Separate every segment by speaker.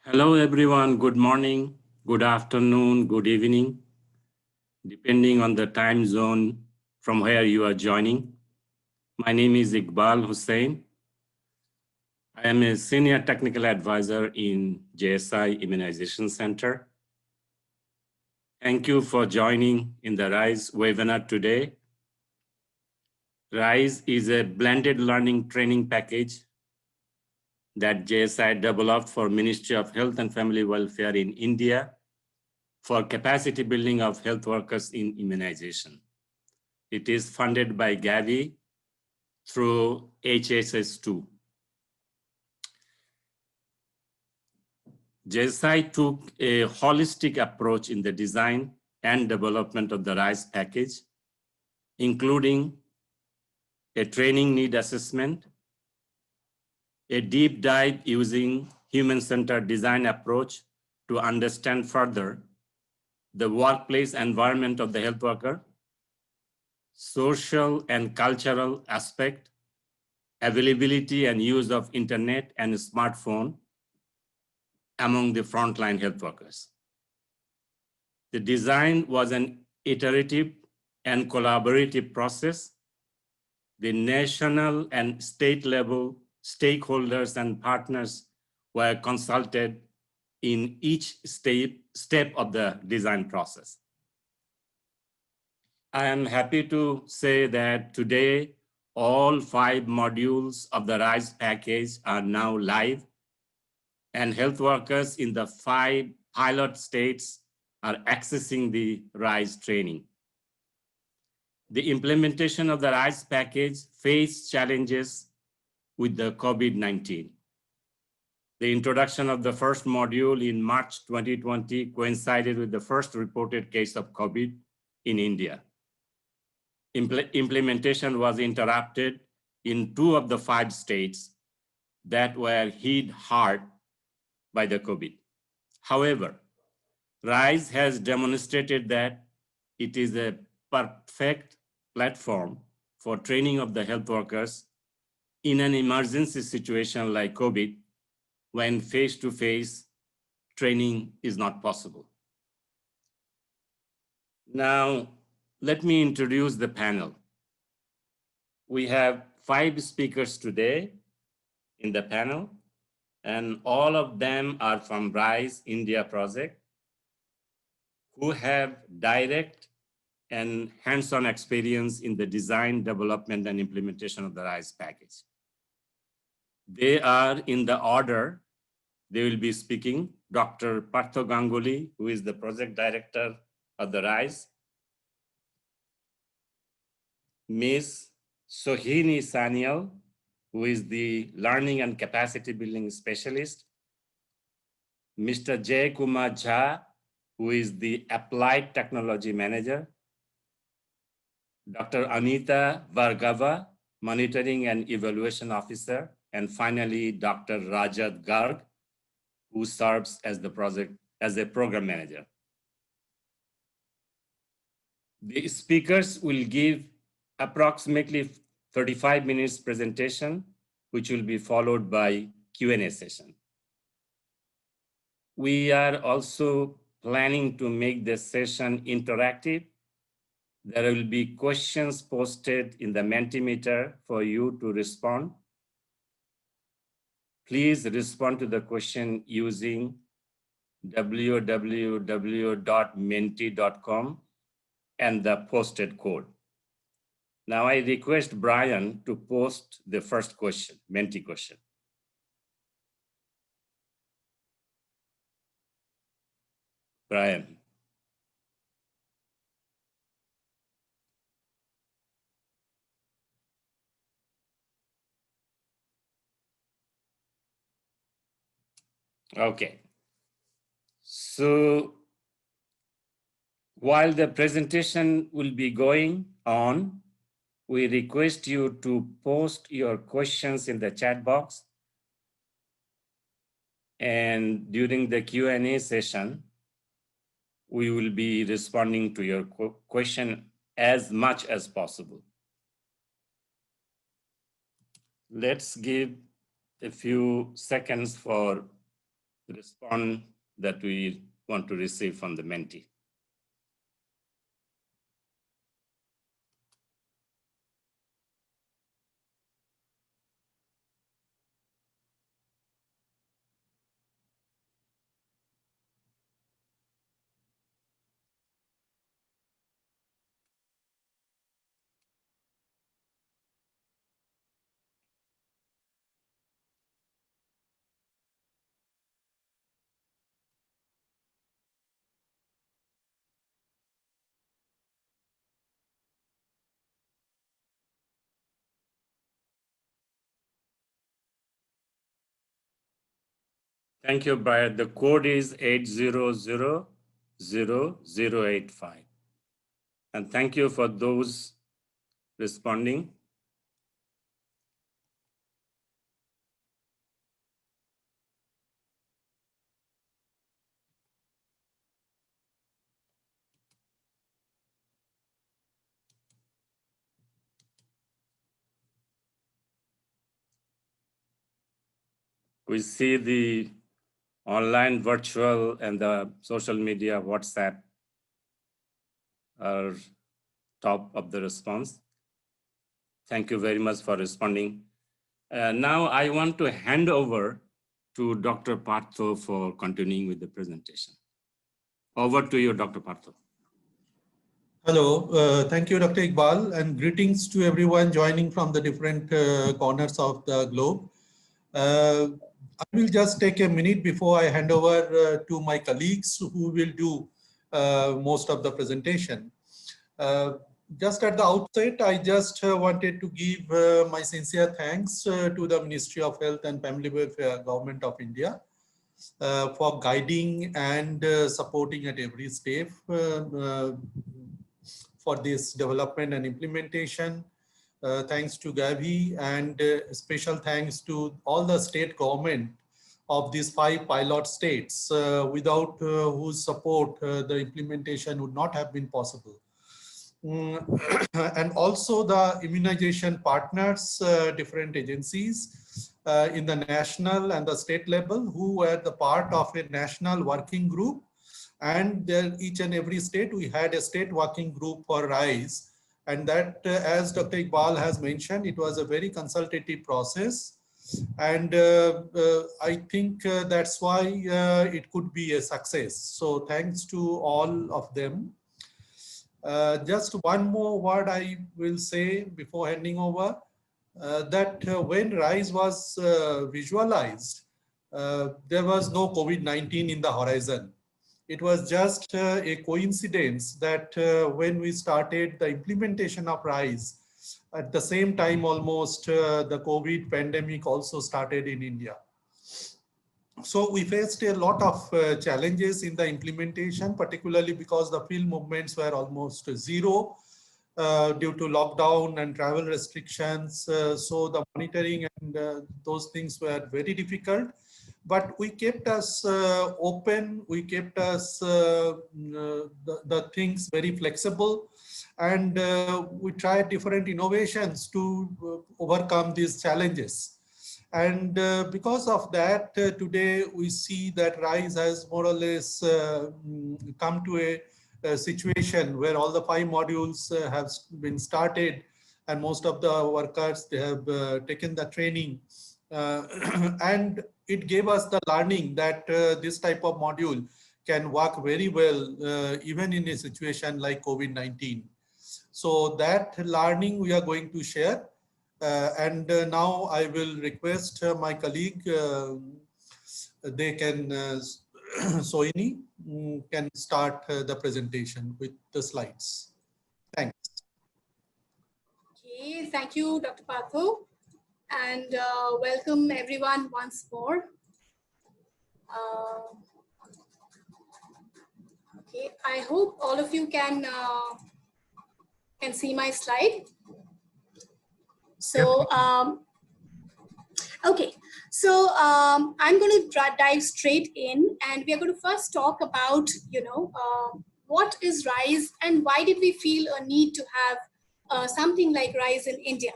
Speaker 1: Hello, everyone. Good morning, good afternoon, good evening, depending on the time zone from where you are joining. My name is Iqbal Hussain. I am a senior technical advisor in JSI Immunization Center. Thank you for joining in the RISE webinar today. RISE is a blended learning training package that JSI developed for Ministry of Health and Family Welfare in India for capacity building of health workers in immunization. It is funded by Gavi through HSS2. JSI took a holistic approach in the design and development of the RISE package, including a training need assessment, a deep dive using human-centered design approach to understand further the workplace environment of the health worker, social and cultural aspect, availability and use of internet and smartphone among the frontline health workers. The design was an iterative and collaborative process. The national and state level stakeholders and partners were consulted in each step of the design process. I am happy to say that today, all 5 modules of the RISE package are now live, and health workers in the 5 pilot states are accessing the RISE training. The implementation of the RISE package faced challenges with the COVID-19. The introduction of the first module in March 2020 coincided with the first reported case of COVID in India. Implementation was interrupted in 2 of the 5 states that were hit hard by the COVID. However, RISE has demonstrated that it is a perfect platform for training of the health workers in an emergency situation like COVID, when face-to-face training is not possible. Now, let me introduce the panel. We have 5 speakers today in the panel, and all of them are from RISE India project, who have direct and hands-on experience in the design, development, and implementation of the RISE package. They are in the order they will be speaking: Dr. Partho Ganguly, who is the project director of the RISE; Ms. Sohini Sanyal, who is the learning and capacity building specialist; Mr. Jay Kumar Jha, who is the applied technology manager; Dr. Anita Bhargava, monitoring and evaluation officer; and finally, Dr. Rajat Garg, who serves as a program manager. The speakers will give approximately 35 minutes presentation, which will be followed by Q&A session. We are also planning to make this session interactive. There will be questions posted in the Mentimeter for you to respond. Please respond to the question using www.menti.com and the posted code. Now I request Brian to post the first question, Menti question. Brian. Okay. So while the presentation will be going on, we request you to post your questions in the chat box. And during the Q&A session, we will be responding to your question as much as possible. Let's give a few seconds for response that we want to receive from the mentee. Thank you, Brian. The code is 8000085. And thank you for those responding. We see the online, virtual, and the social media, WhatsApp are top of the response. Thank you very much for responding. Now I want to hand over to Dr. Partho for continuing with the presentation. Over to you, Dr. Partho.
Speaker 2: Hello, thank you, Dr. Iqbal, and greetings to everyone joining from the different corners of the globe. I will just take a minute before I hand over to my colleagues who will do most of the presentation. Just at the outset, I just wanted to give my sincere thanks to the Ministry of Health and Family Welfare, Government of India, for guiding and supporting at every step for this development and implementation. Thanks to Gavi, and special thanks to all the state government of these 5 pilot states, without whose support the implementation would not have been possible. And also the immunization partners, different agencies in the national and the state level, who were the part of a national working group. And there, each and every state, we had a state working group for RISE. And that, as Dr. Iqbal has mentioned, it was a very consultative process. And I think that's why it could be a success. So thanks to all of them. Just one more word I will say before handing over, that when RISE was visualized, there was no COVID-19 in the horizon. It was just a coincidence that when we started the implementation of RISE, at the same time almost the COVID pandemic also started in India. So we faced a lot of challenges in the implementation, particularly because the field movements were almost zero due to lockdown and travel restrictions. So the monitoring and those things were very difficult. But we kept us open, we kept us the things very flexible, and we tried different innovations to overcome these challenges. And because of that, today we see that RISE has more or less come to a situation where all the 5 modules have been started, and most of the workers, they have taken the training. And it gave us the learning that this type of module can work very well, even in a situation like COVID-19. So that learning we are going to share. And now I will request my colleague, they can, Sohini, can start the presentation with the slides. Thanks.
Speaker 3: Okay, thank you, Dr. Partho. And welcome everyone once more. Okay, I hope all of you can see my slide. So, okay, so I'm going to dive straight in, and we are going to first talk about, what is RISE and why did we feel a need to have something like RISE in India.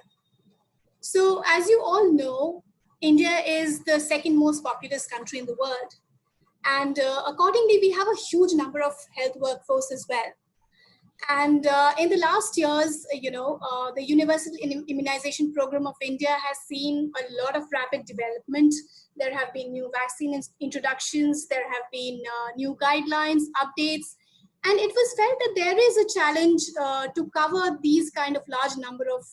Speaker 3: So as you all know, India is the 2nd most populous country in the world. And accordingly, we have a huge number of health workforce as well. And in the last years, the Universal Immunization Program of India has seen a lot of rapid development. There have been new vaccine introductions, there have been new guidelines, updates, and it was felt that there is a challenge to cover these kind of large number of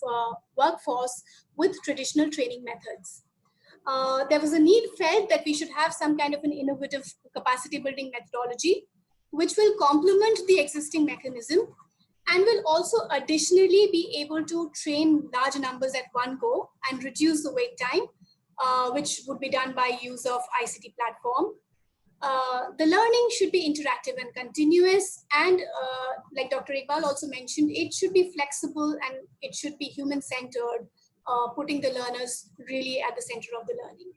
Speaker 3: workforce with traditional training methods. There was a need felt that we should have some kind of an innovative capacity building methodology, which will complement the existing mechanism and will also additionally be able to train large numbers at one go and reduce the wait time, which would be done by use of ICT platform. The learning should be interactive and continuous, and like Dr. Iqbal also mentioned, it should be flexible and it should be human-centered, putting the learners really at the center of the learning.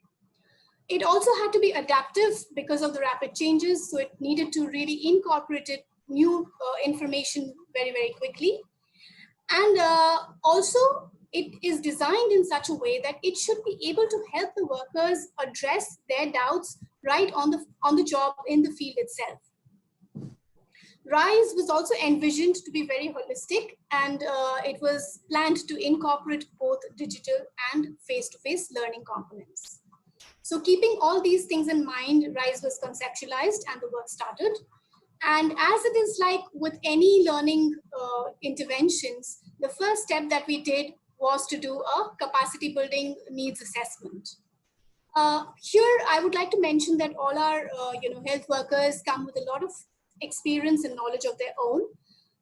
Speaker 3: It also had to be adaptive because of the rapid changes, so it needed to really incorporate new information very, very quickly. And also, it is designed in such a way that it should be able to help the workers address their doubts right on the job in the field itself. RISE was also envisioned to be very holistic, and it was planned to incorporate both digital and face-to-face learning components. So keeping all these things in mind, RISE was conceptualized and the work started. And as it is like with any learning interventions, the first step that we did was to do a capacity building needs assessment. Here, I would like to mention that all our health workers come with a lot of experience and knowledge of their own.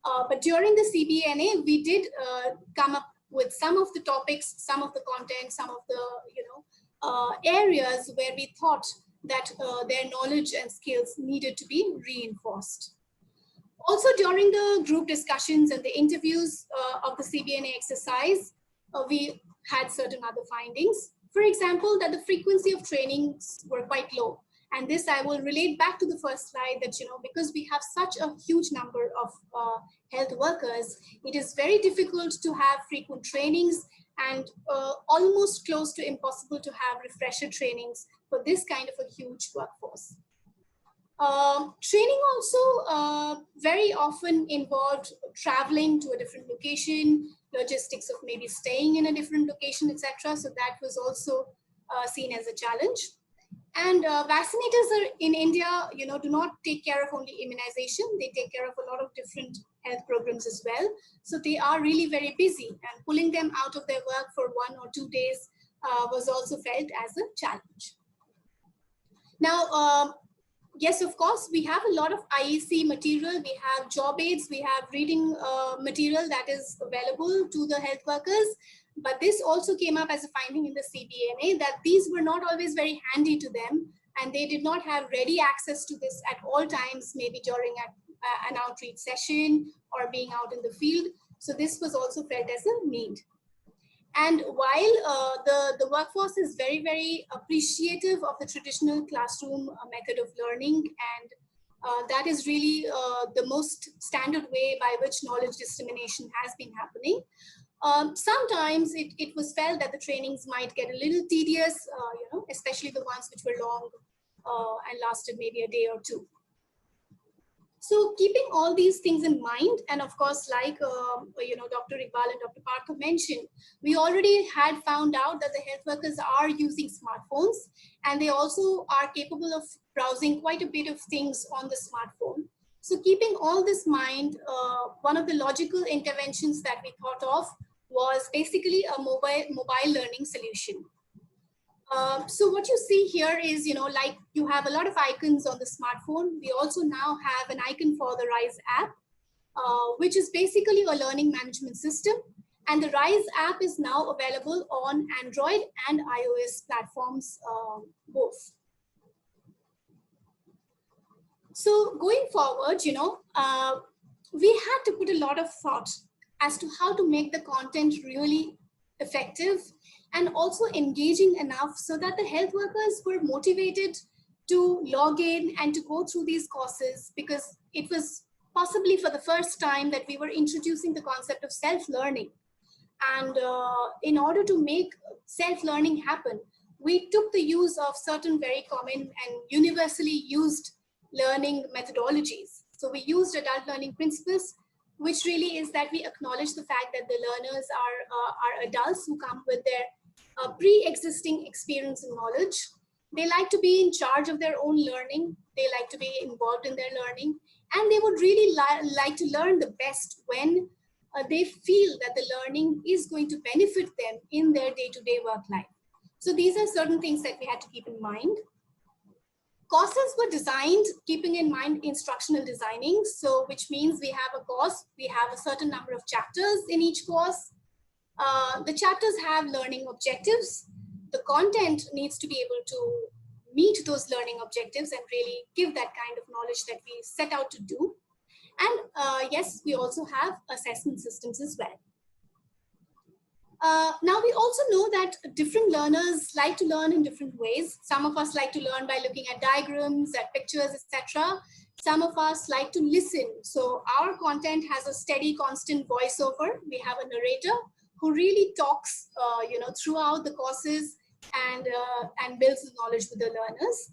Speaker 3: But during the CBNA, we did come up with some of the topics, some of the content, some of the areas where we thought that their knowledge and skills needed to be reinforced. Also, during the group discussions and the interviews of the CBNA exercise, we had certain other findings. For example, that the frequency of trainings were quite low. And this I will relate back to the first slide that, because we have such a huge number of health workers, it is very difficult to have frequent trainings and almost close to impossible to have refresher trainings for this kind of a huge workforce. Training also very often involved traveling to a different location, logistics of maybe staying in a different location, etc. So that was also seen as a challenge. And vaccinators are in India, do not take care of only immunization. They take care of a lot of different health programs as well. So they are really very busy, and pulling them out of their work for 1 or 2 days was also felt as a challenge. Now, yes, of course, we have a lot of IEC material. We have job aids, we have reading material that is available to the health workers. But this also came up as a finding in the CBNA that these were not always very handy to them, and they did not have ready access to this at all times, maybe during an outreach session or being out in the field. So this was also felt as a need. And while the workforce is very, very appreciative of the traditional classroom method of learning, and that is really the most standard way by which knowledge dissemination has been happening, sometimes it was felt that the trainings might get a little tedious, especially the ones which were long and lasted maybe a day or two. So keeping all these things in mind, and of course, like Dr. Iqbal and Dr. Partha mentioned, we already had found out that the health workers are using smartphones, and they also are capable of browsing quite a bit of things on the smartphone. So keeping all this in mind, one of the logical interventions that we thought of was basically a mobile learning solution. So what you see here is, like you have a lot of icons on the smartphone. We also now have an icon for the RISE app, which is basically a learning management system. And the RISE app is now available on Android and iOS platforms both. So going forward, we had to put a lot of thought as to how to make the content really effective and also engaging enough so that the health workers were motivated to log in and to go through these courses, because it was possibly for the first time that we were introducing the concept of self-learning. And in order to make self-learning happen, we took the use of certain very common and universally used learning methodologies. So we used adult learning principles, which really is that we acknowledge the fact that the learners are adults who come with their pre-existing experience and knowledge. They like to be in charge of their own learning. They like to be involved in their learning, and they would really like to learn the best when they feel that the learning is going to benefit them in their day-to-day work life. So these are certain things that we had to keep in mind. Courses were designed keeping in mind instructional designing. So which means we have a course, we have a certain number of chapters in each course. The chapters have learning objectives. The content needs to be able to meet those learning objectives and really give that kind of knowledge that we set out to do. And yes, we also have assessment systems as well. Now we also know that different learners like to learn in different ways. Some of us like to learn by looking at diagrams, at pictures, etc. Some of us like to listen. So our content has a steady, constant voiceover. We have a narrator who really talks, throughout the courses and builds the knowledge with the learners.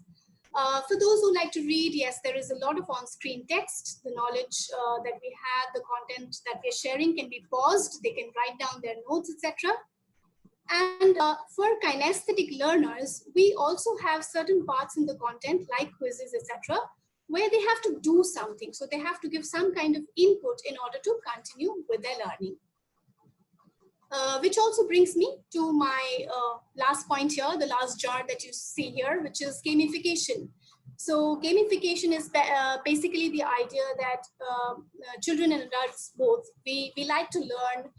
Speaker 3: For those who like to read, yes, there is a lot of on-screen text. The knowledge that we have, the content that we're sharing can be paused. They can write down their notes, etc. And for kinesthetic learners, we also have certain parts in the content like quizzes, etc., where they have to do something. So they have to give some kind of input in order to continue with their learning. Which also brings me to my last point here, the last jar that you see here, which is gamification. So gamification is basically the idea that children and adults both, we like to learn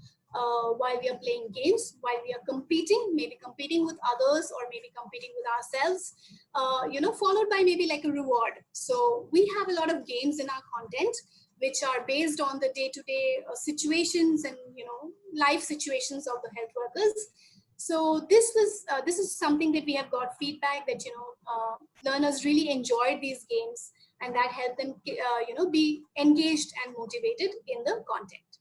Speaker 3: while we are playing games, while we are competing, maybe competing with others or maybe competing with ourselves, followed by maybe like a reward. So we have a lot of games in our content, which are based on the day-to-day situations and life situations of the health workers. So this is something that we have got feedback that learners really enjoyed these games, and that helped them be engaged and motivated in the content.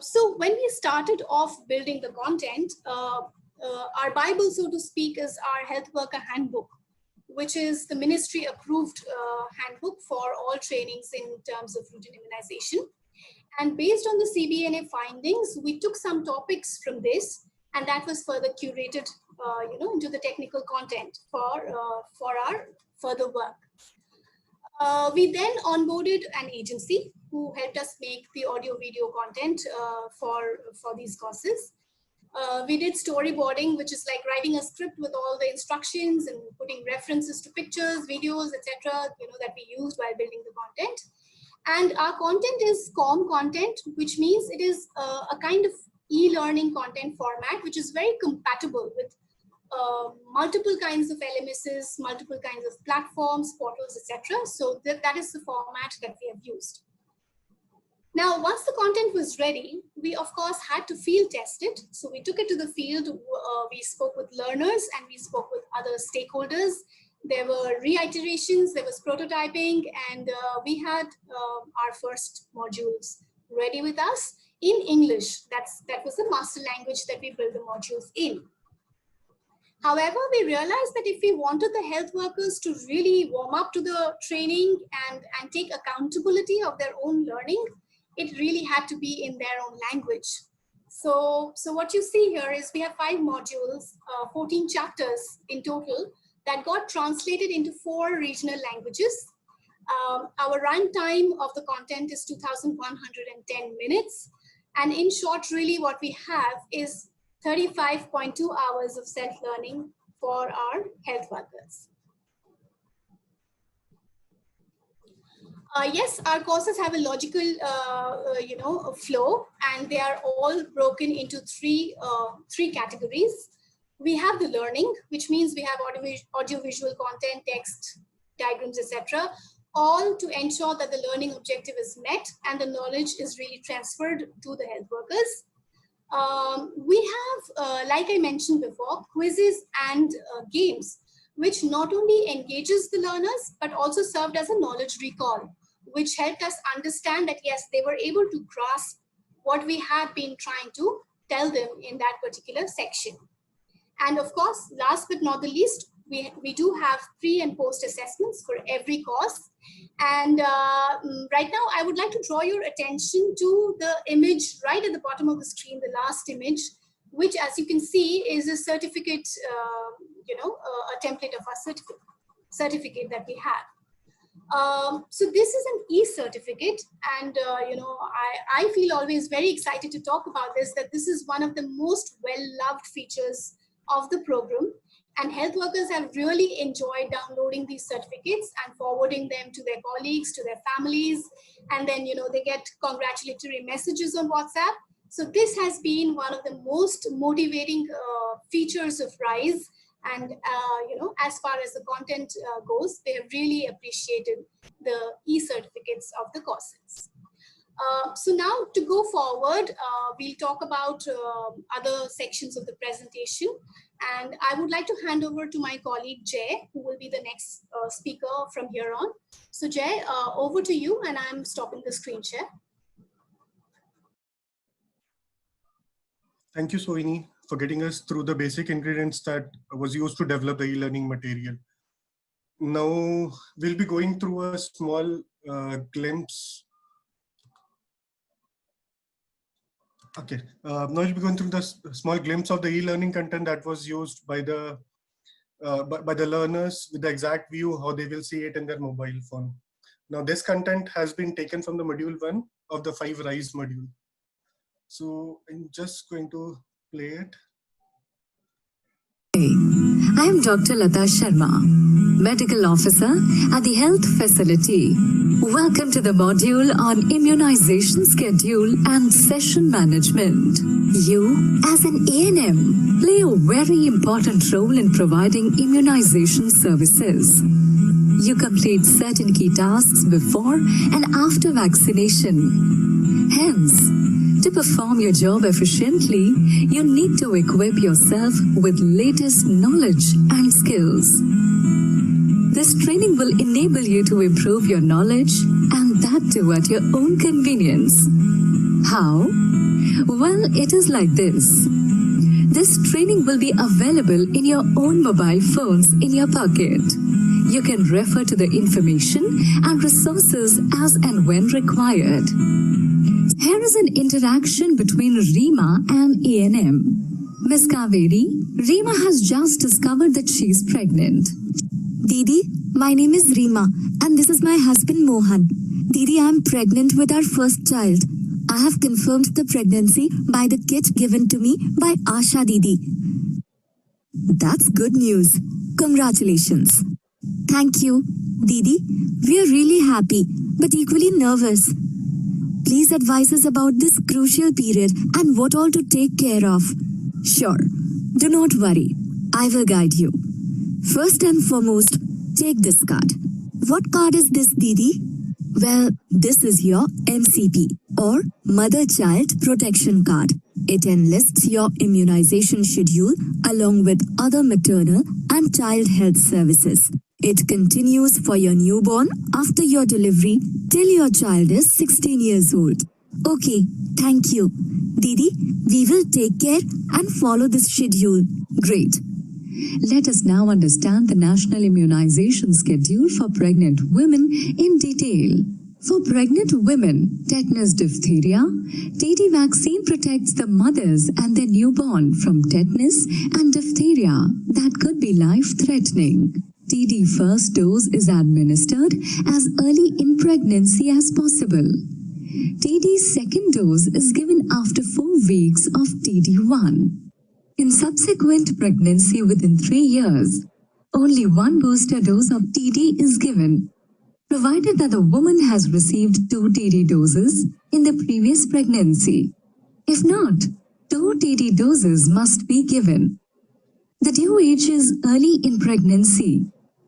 Speaker 3: So when we started off building the content, our Bible, so to speak, is our health worker handbook, which is the ministry approved handbook for all trainings in terms of routine immunization. And based on the CBNA findings, we took some topics from this, and that was further curated into the technical content for our further work. We then onboarded an agency who helped us make the audio video content for these courses. We did storyboarding, which is like writing a script with all the instructions and putting references to pictures, videos, etc., that we used while building the content. And our content is COM content, which means it is a kind of e-learning content format, which is very compatible with multiple kinds of LMSs, multiple kinds of platforms, portals, etc. So that is the format that we have used. Now, once the content was ready, we of course had to field test it. So we took it to the field, we spoke with learners and we spoke with other stakeholders. There were reiterations, there was prototyping, and we had our first modules ready with us in English. That was the master language that we built the modules in. However, we realized that if we wanted the health workers to really warm up to the training and take accountability of their own learning, it really had to be in their own language. So what you see here is we have 5 modules, 14 chapters in total that got translated into 4 regional languages. Our runtime of the content is 2,110 minutes. And in short, really what we have is 35.2 hours of self-learning for our health workers. Yes, our courses have a logical, flow, and they are all broken into three categories. We have the learning, which means we have audiovisual content, text, diagrams, etc., all to ensure that the learning objective is met and the knowledge is really transferred to the health workers. We have, like I mentioned before, quizzes and games, which not only engages the learners, but also served as a knowledge recall, which helped us understand that, yes, they were able to grasp what we had been trying to tell them in that particular section. And of course, last but not the least, we do have pre and post assessments for every course. And right now, I would like to draw your attention to the image right at the bottom of the screen, the last image, which, as you can see, is a certificate, a template of our certificate that we have. So this is an e-certificate, and I feel always very excited to talk about this, that this is one of the most well-loved features of the program, and health workers have really enjoyed downloading these certificates and forwarding them to their colleagues, to their families, and then they get congratulatory messages on WhatsApp. So this has been one of the most motivating features of RISE. And as far as the content goes, they have really appreciated the e-certificates of the courses. So now, to go forward, we'll talk about other sections of the presentation. And I would like to hand over to my colleague Jay, who will be the next speaker from here on. So Jay, over to you, and I'm stopping the screen share.
Speaker 4: Thank you, Sohini, for getting us through the basic ingredients that was used to develop the e-learning material. Now we'll be going through a small glimpse. Okay, now we'll be going through the small glimpse of the e-learning content that was used by the learners with the exact view how they will see it in their mobile phone. Now this content has been taken from the module 1 of the 5 RISE module. So I'm just going to play it.
Speaker 5: I am Dr. Lata Sharma, Medical Officer at the Health Facility. Welcome to the module on Immunization Schedule and Session Management. You, as an ANM, play a very important role in providing immunization services. You complete certain key tasks before and after vaccination. Hence, to perform your job efficiently, you need to equip yourself with latest knowledge and skills. This training will enable you to improve your knowledge, and that too at your own convenience. How? Well, it is like this. This training will be available in your own mobile phones in your pocket. You can refer to the information and resources as and when required. Here is an interaction between Rima and ANM. Ms. Kaveri, Rima has just discovered that she is pregnant.
Speaker 6: Didi, my name is Rima and this is my husband Mohan. Didi, I am pregnant with our first child. I have confirmed the pregnancy by the kit given to me by Asha Didi. That's good news. Congratulations. Thank you. Didi, we are really happy but equally nervous. Please advise us about this crucial period and what all to take care of. Sure. Do not worry. I will guide you. First and foremost, take this card. What card is this, Didi? Well, this is your MCP or Mother-Child Protection Card. It enlists your immunization schedule along with other maternal and child health services. It continues for your newborn after your delivery till your child is 16 years old. Okay, thank you. Didi, we will take care and follow this schedule. Great.
Speaker 5: Let us now understand the National Immunization Schedule for pregnant women in detail. For pregnant women, tetanus diphtheria, TD vaccine protects the mothers and their newborn from tetanus and diphtheria that could be life-threatening. TD first dose is administered as early in pregnancy as possible. TD second dose is given after 4 weeks of TD1. In subsequent pregnancy within 3 years, only 1 booster dose of TD is given, provided that the woman has received 2 TD doses in the previous pregnancy. If not, 2 TD doses must be given. The due age is early in pregnancy.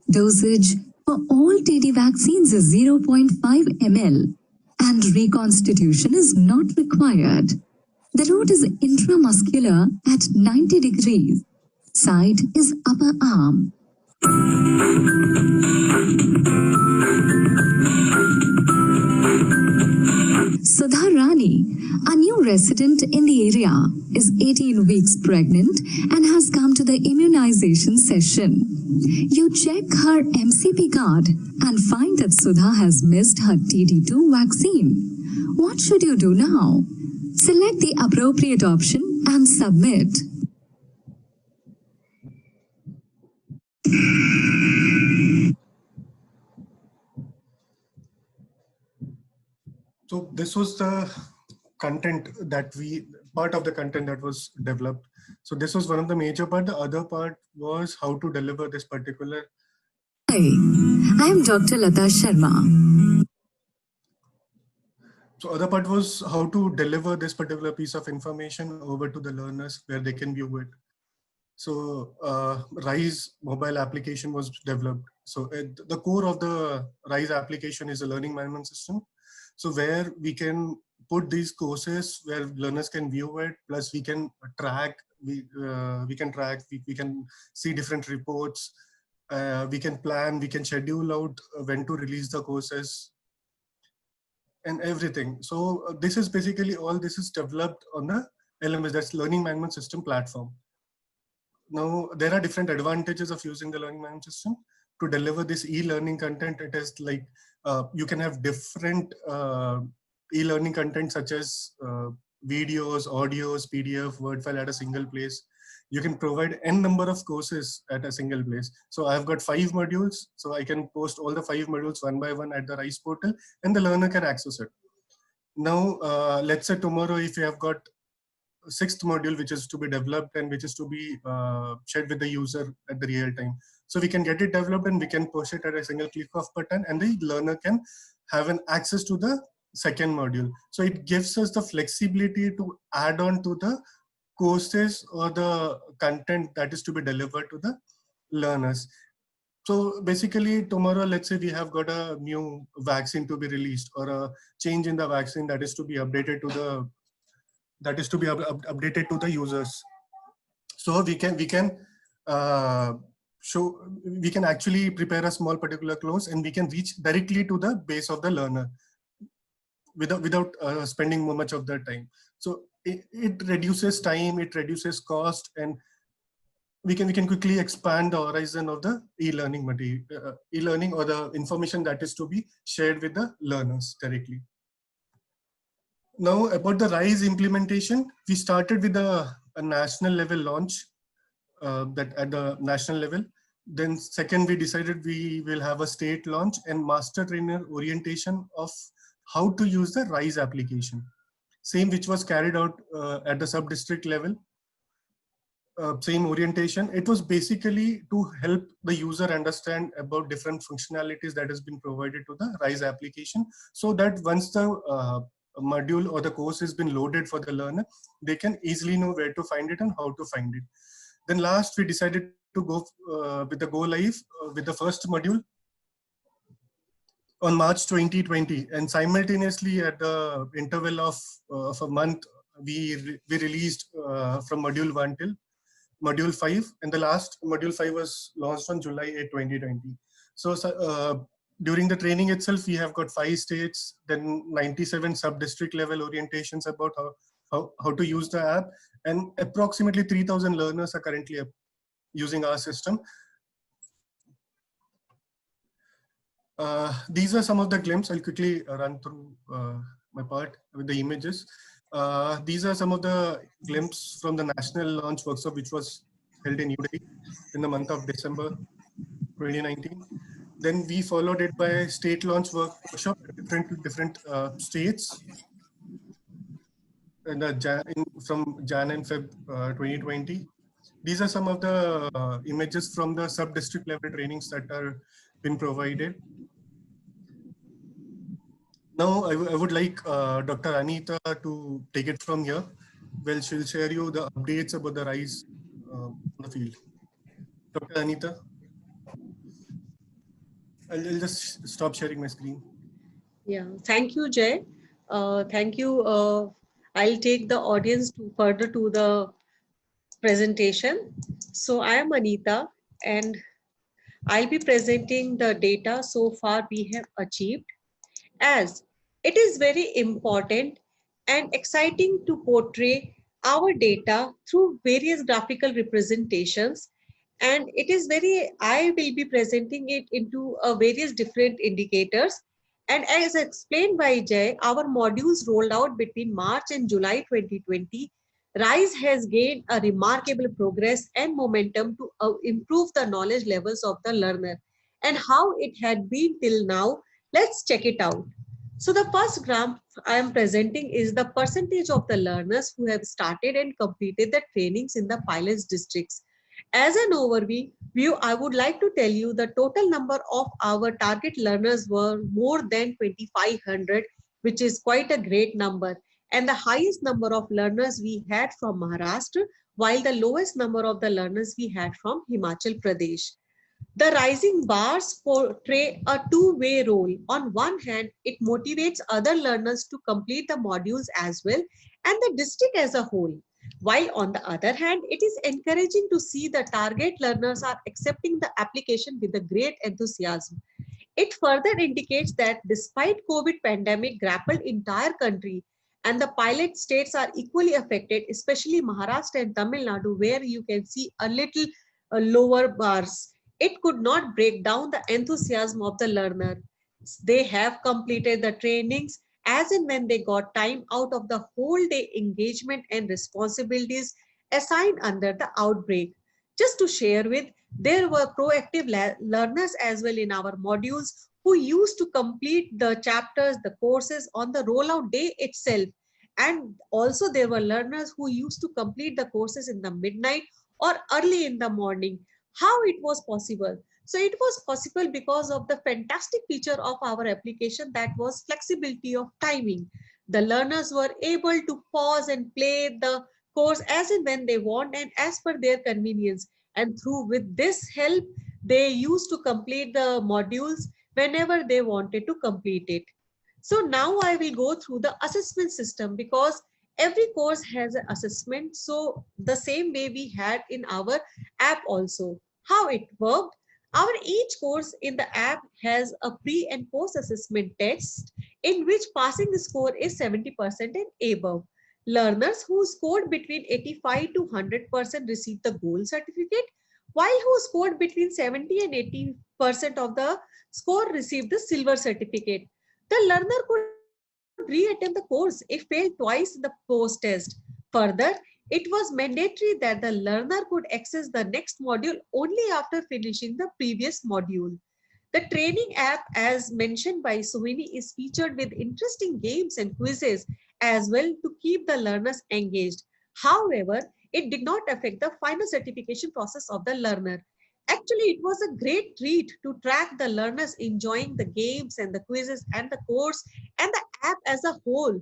Speaker 5: Dosage for all TD vaccines is 0.5 ml and reconstitution is not required. The route is intramuscular at 90 degrees. Site is upper arm. Sudha Rani, A new resident in the area is 18 weeks pregnant and has come to the immunization session. You check her MCP card and find that Sudha has missed her TD2 vaccine. What should you do now? Select the appropriate option and submit.
Speaker 4: So this was the part of the content that was developed. So this was one of the major part. The other part was how to deliver this particular.
Speaker 5: Hi, I am Dr. Lata Sharma.
Speaker 4: So other part was how to deliver this particular piece of information over to the learners where they can view it. So RISE mobile application was developed. So the core of the RISE application is a learning management system. So where we can put these courses where learners can view it, plus we can track, we can see different reports, we can plan, we can schedule out when to release the courses and everything. So this is basically all this is developed on the LMS, that's Learning Management System platform. Now, there are different advantages of using the learning management system to deliver this e-learning content. It is like you can have different e-learning content such as videos, audios, PDF, Word file at a single place. You can provide n number of courses at a single place. So I've got 5 modules. So I can post all the 5 modules one by one at the RISE portal and the learner can access it. Now, let's say tomorrow if you have got 6th module which is to be developed and which is to be shared with the user at the real time. So we can get it developed and we can push it at a single click of button and the learner can have an access to the 2nd module. So it gives us the flexibility to add on to the courses or the content that is to be delivered to the learners. So basically tomorrow, let's say we have got a new vaccine to be released or a change in the vaccine that is to be updated to the users. So we can actually prepare a small particular clause and we can reach directly to the base of the learner without spending much of their time. So it reduces time, it reduces cost, and we can quickly expand the horizon of the e-learning material, e-learning or the information that is to be shared with the learners directly. Now about the RISE implementation, we started with a national level launch that at the national level. Then second, we decided we will have a state launch and master trainer orientation of how to use the RISE application. Same which was carried out at the sub-district level. Same orientation. It was basically to help the user understand about different functionalities that has been provided to the RISE application, so that once the module or the course has been loaded for the learner, they can easily know where to find it and how to find it. Then last, we decided to go with the go live with the first module on March 2020, and simultaneously at the interval of a month, we released from module 1 till module 5, and the last module 5 was launched on July 8, 2020. So during the training itself, we have got 5 states, then 97 sub-district level orientations about how to use the app, and approximately 3,000 learners are currently using our system. These are some of the glimpses. I'll quickly run through my part with the images. These are some of the glimpses from the national launch workshop, which was held in New Delhi in the month of December 2019. Then we followed it by state launch workshop at different states in from Jan and Feb 2020. These are some of the images from the sub-district level trainings that are been provided. Now I would like Dr. Anita to take it from here. Well, she'll share you the updates about the RISE on the field. Dr. Anita. I'll just stop sharing my screen.
Speaker 7: Yeah, thank you, Jay. Thank you. I'll take the audience further to the presentation. So I am Anita, and I'll be presenting the data so far we have achieved, as it is very important and exciting to portray our data through various graphical representations. And it is I will be presenting it into various different indicators. And as explained by Jay, our modules rolled out between March and July 2020. RISE has gained a remarkable progress and momentum to improve the knowledge levels of the learner. And how it had been till now, let's check it out. So the first graph I am presenting is the percentage of the learners who have started and completed the trainings in the pilots districts. As an overview, I would like to tell you the total number of our target learners were more than 2,500, which is quite a great number. And the highest number of learners we had from Maharashtra, while the lowest number of the learners we had from Himachal Pradesh. The rising bars portray a two-way role. On one hand, it motivates other learners to complete the modules as well, and the district as a whole. While on the other hand, it is encouraging to see the target learners are accepting the application with a great enthusiasm. It further indicates that despite COVID pandemic grappled entire country, and the pilot states are equally affected, especially Maharashtra and Tamil Nadu, where you can see a little lower bars. It could not break down the enthusiasm of the learner. They have completed the trainings as and when they got time out of the whole day engagement and responsibilities assigned under the outbreak. Just to share with, there were proactive learners as well in our modules who used to complete the chapters, the courses on the rollout day itself. And also there were learners who used to complete the courses in the midnight or early in the morning. How it was possible? So it was possible because of the fantastic feature of our application, that was flexibility of timing. The learners were able to pause and play the course as and when they want and as per their convenience. And with this help, they used to complete the modules whenever they wanted to complete it. So now I will go through the assessment system, because every course has an assessment. So the same way we had in our app also. How it worked? Each course in the app has a pre and post assessment test in which passing score is 70% and above. Learners who scored between 85 to 100% received the gold certificate, while who scored between 70 and 80% of the score received the silver certificate. The learner could re-attempt the course if failed twice in the post test. Further, it was mandatory that the learner could access the next module only after finishing the previous module. The training app, as mentioned by Sohini, is featured with interesting games and quizzes as well to keep the learners engaged. However, it did not affect the final certification process of the learner. Actually, it was a great treat to track the learners enjoying the games and the quizzes and the course and the app as a whole.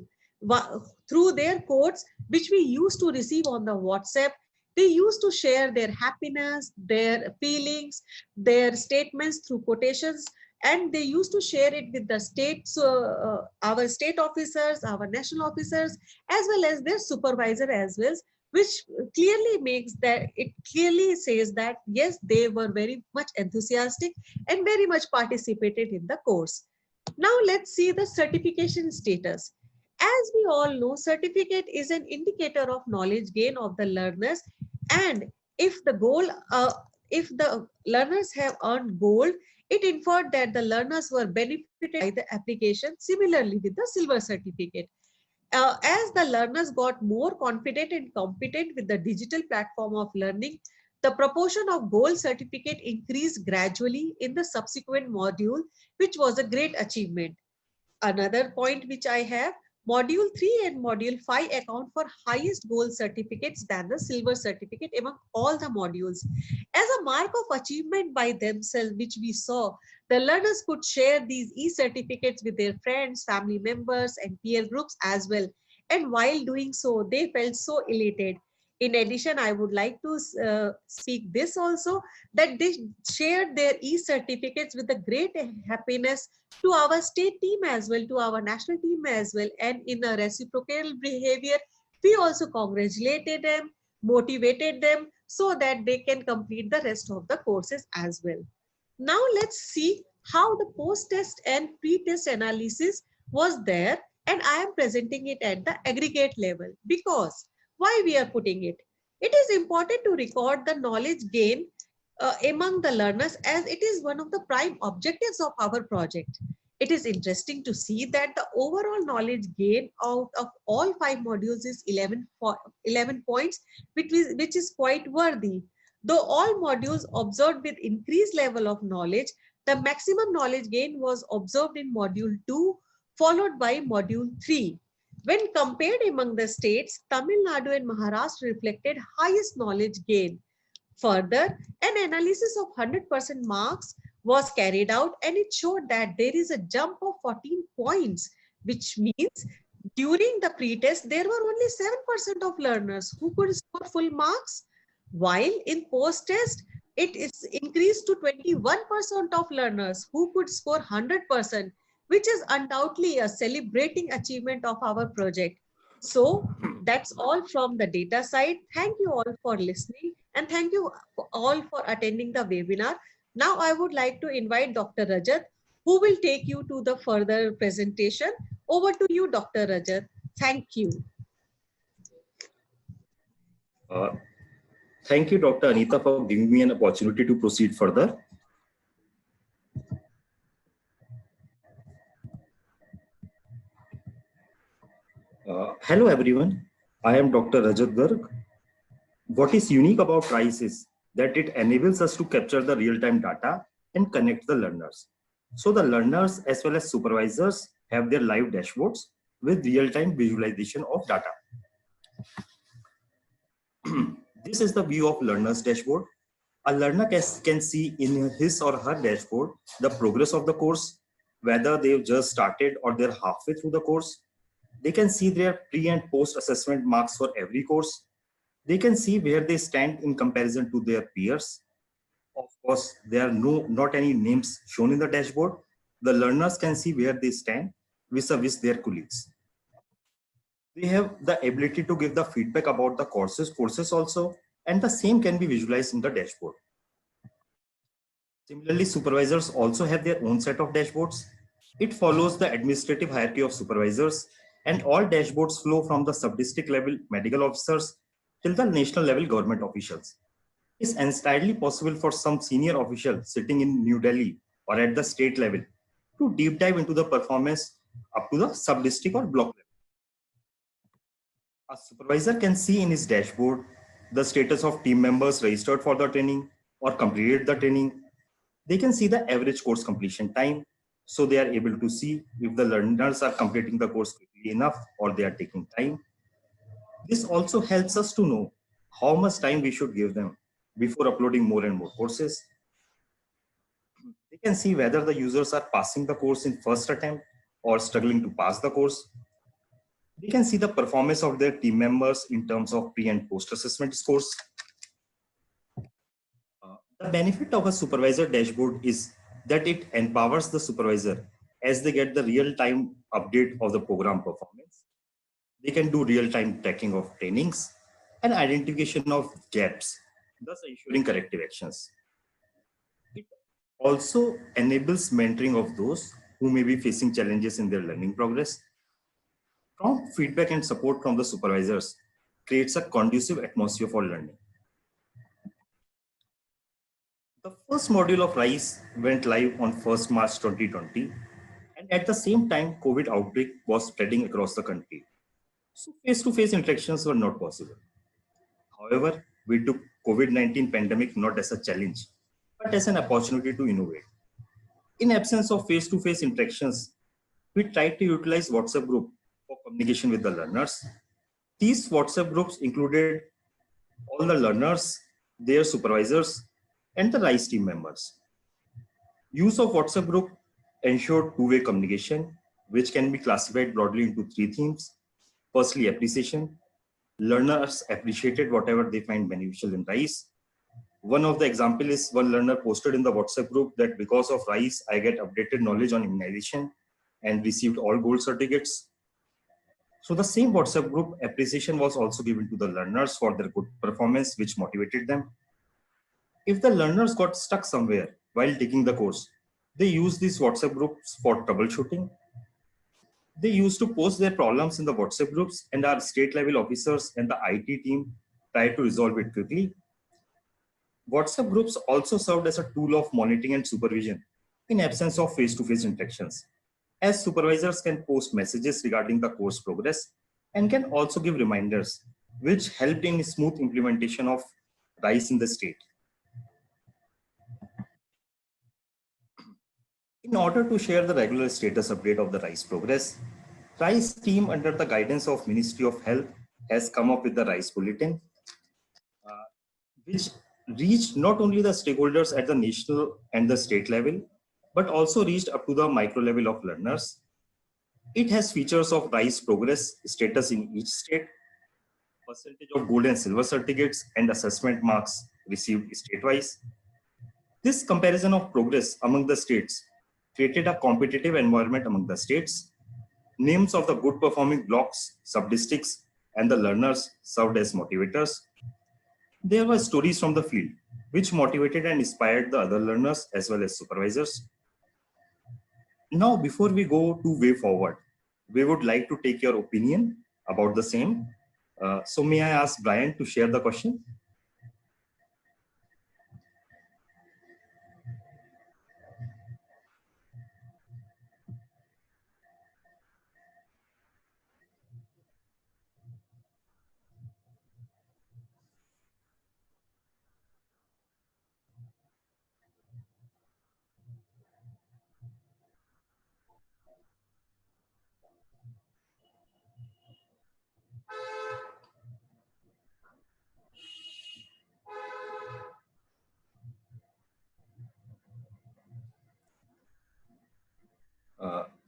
Speaker 7: Through their codes, which we used to receive on the WhatsApp, they used to share their happiness, their feelings, their statements through quotations, and they used to share it with the state, our state officers, our national officers, as well as their supervisor as well, which clearly makes that, it clearly says that yes, they were very much enthusiastic and very much participated in the course. Now let's see the certification status. As we all know, certificate is an indicator of knowledge gain of the learners, and if the learners have earned gold, it inferred that the learners were benefited by the application. Similarly with the silver certificate. As the learners got more confident and competent with the digital platform of learning, the proportion of gold certificate increased gradually in the subsequent module, which was a great achievement. Another point which I have, Module 3 and Module 5 account for highest gold certificates than the silver certificate among all the modules. As a mark of achievement by themselves, which we saw, the learners could share these e-certificates with their friends, family members, and peer groups as well. And while doing so, they felt so elated. In addition, I would like to speak this also, that they shared their e-certificates with a great happiness to our state team as well, to our national team as well. And in a reciprocal behavior, we also congratulated them, motivated them so that they can complete the rest of the courses as well. Now let's see how the post-test and pre-test analysis was there and I am presenting it at the aggregate level. Because why we are putting it? It is important to record the knowledge gain among the learners, as it is one of the prime objectives of our project. It is interesting to see that the overall knowledge gain out of all 5 modules is 11 points, which is quite worthy. Though all modules observed with increased level of knowledge, the maximum knowledge gain was observed in module 2, followed by module 3. When compared among the states, Tamil Nadu and Maharashtra reflected highest knowledge gain. Further, an analysis of 100% marks was carried out, and it showed that there is a jump of 14 points, which means during the pretest, there were only 7% of learners who could score full marks, while in post-test, it is increased to 21% of learners who could score 100%, which is undoubtedly a celebrating achievement of our project. So that's all from the data side. Thank you all for listening, and thank you all for attending the webinar. Now I would like to invite Dr. Rajat, who will take you to the further presentation. Over to you, Dr. Rajat. Thank you.
Speaker 8: Thank you, Dr. Anita, for giving me an opportunity to proceed further. Hello, everyone. I am Dr. Rajat Garg. What is unique about RISE is that it enables us to capture the real-time data and connect the learners. So the learners as well as supervisors have their live dashboards with real-time visualization of data. This is the view of learner's dashboard. A learner can see in his or her dashboard the progress of the course, whether they've just started or they're halfway through the course. They can see their pre and post assessment marks for every course. They can see where they stand in comparison to their peers. Of course, there are not any names shown in the dashboard. The learners can see where they stand vis-a-vis their colleagues. They have the ability to give the feedback about the courses also, and the same can be visualized in the dashboard. Similarly, supervisors also have their own set of dashboards. It follows the administrative hierarchy of supervisors, and all dashboards flow from the sub-district level medical officers till the national level government officials. It's entirely possible for some senior official sitting in New Delhi or at the state level to deep dive into the performance up to the sub-district or block level. A supervisor can see in his dashboard the status of team members registered for the training or completed the training. They can see the average course completion time, so they are able to see if the learners are completing the course quickly enough or they are taking time. This also helps us to know how much time we should give them before uploading more and more courses. They can see whether the users are passing the course in first attempt or struggling to pass the course. They can see the performance of their team members in terms of pre and post assessment scores. The benefit of a supervisor dashboard is that it empowers the supervisor as they get the real-time update of the program performance. They can do real-time tracking of trainings and identification of gaps, thus ensuring corrective actions. It also enables mentoring of those who may be facing challenges in their learning progress. Prompt feedback and support from the supervisors creates a conducive atmosphere for learning. The first module of RISE went live on 1st March 2020, and at the same time, COVID outbreak was spreading across the country. So face-to-face interactions were not possible. However, we took COVID-19 pandemic not as a challenge, but as an opportunity to innovate. In absence of face-to-face interactions, we tried to utilize WhatsApp group for communication with the learners. These WhatsApp groups included all the learners, their supervisors, and the RISE team members. Use of WhatsApp group ensured two-way communication, which can be classified broadly into 3 themes. Firstly, appreciation. Learners appreciated whatever they find beneficial in RISE. One of the example is one learner posted in the WhatsApp group that because of RISE, I get updated knowledge on immunization and received all gold certificates. So the same WhatsApp group appreciation was also given to the learners for their good performance, which motivated them. If the learners got stuck somewhere while taking the course, they use these WhatsApp groups for troubleshooting. They used to post their problems in the WhatsApp groups, and our state level officers and the IT team tried to resolve it quickly. WhatsApp groups also served as a tool of monitoring and supervision in absence of face-to-face interactions, as supervisors can post messages regarding the course progress and can also give reminders, which helped in smooth implementation of RISE in the state. In order to share the regular status update of the RISE progress, RISE team under the guidance of Ministry of Health has come up with the RISE Bulletin, which reached not only the stakeholders at the national and the state level, but also reached up to the micro level of learners. It has features of RISE progress status in each state, percentage of gold and silver certificates, and assessment marks received state-wise. This comparison of progress among the states created a competitive environment among the states. Names of the good performing blocks, sub-districts, and the learners served as motivators. There were stories from the field, which motivated and inspired the other learners as well as supervisors. Now, before we go to way forward, we would like to take your opinion about the same. So may I ask Brian to share the question?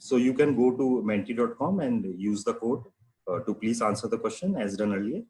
Speaker 8: So you can go to menti.com and use the code to please answer the question as done earlier.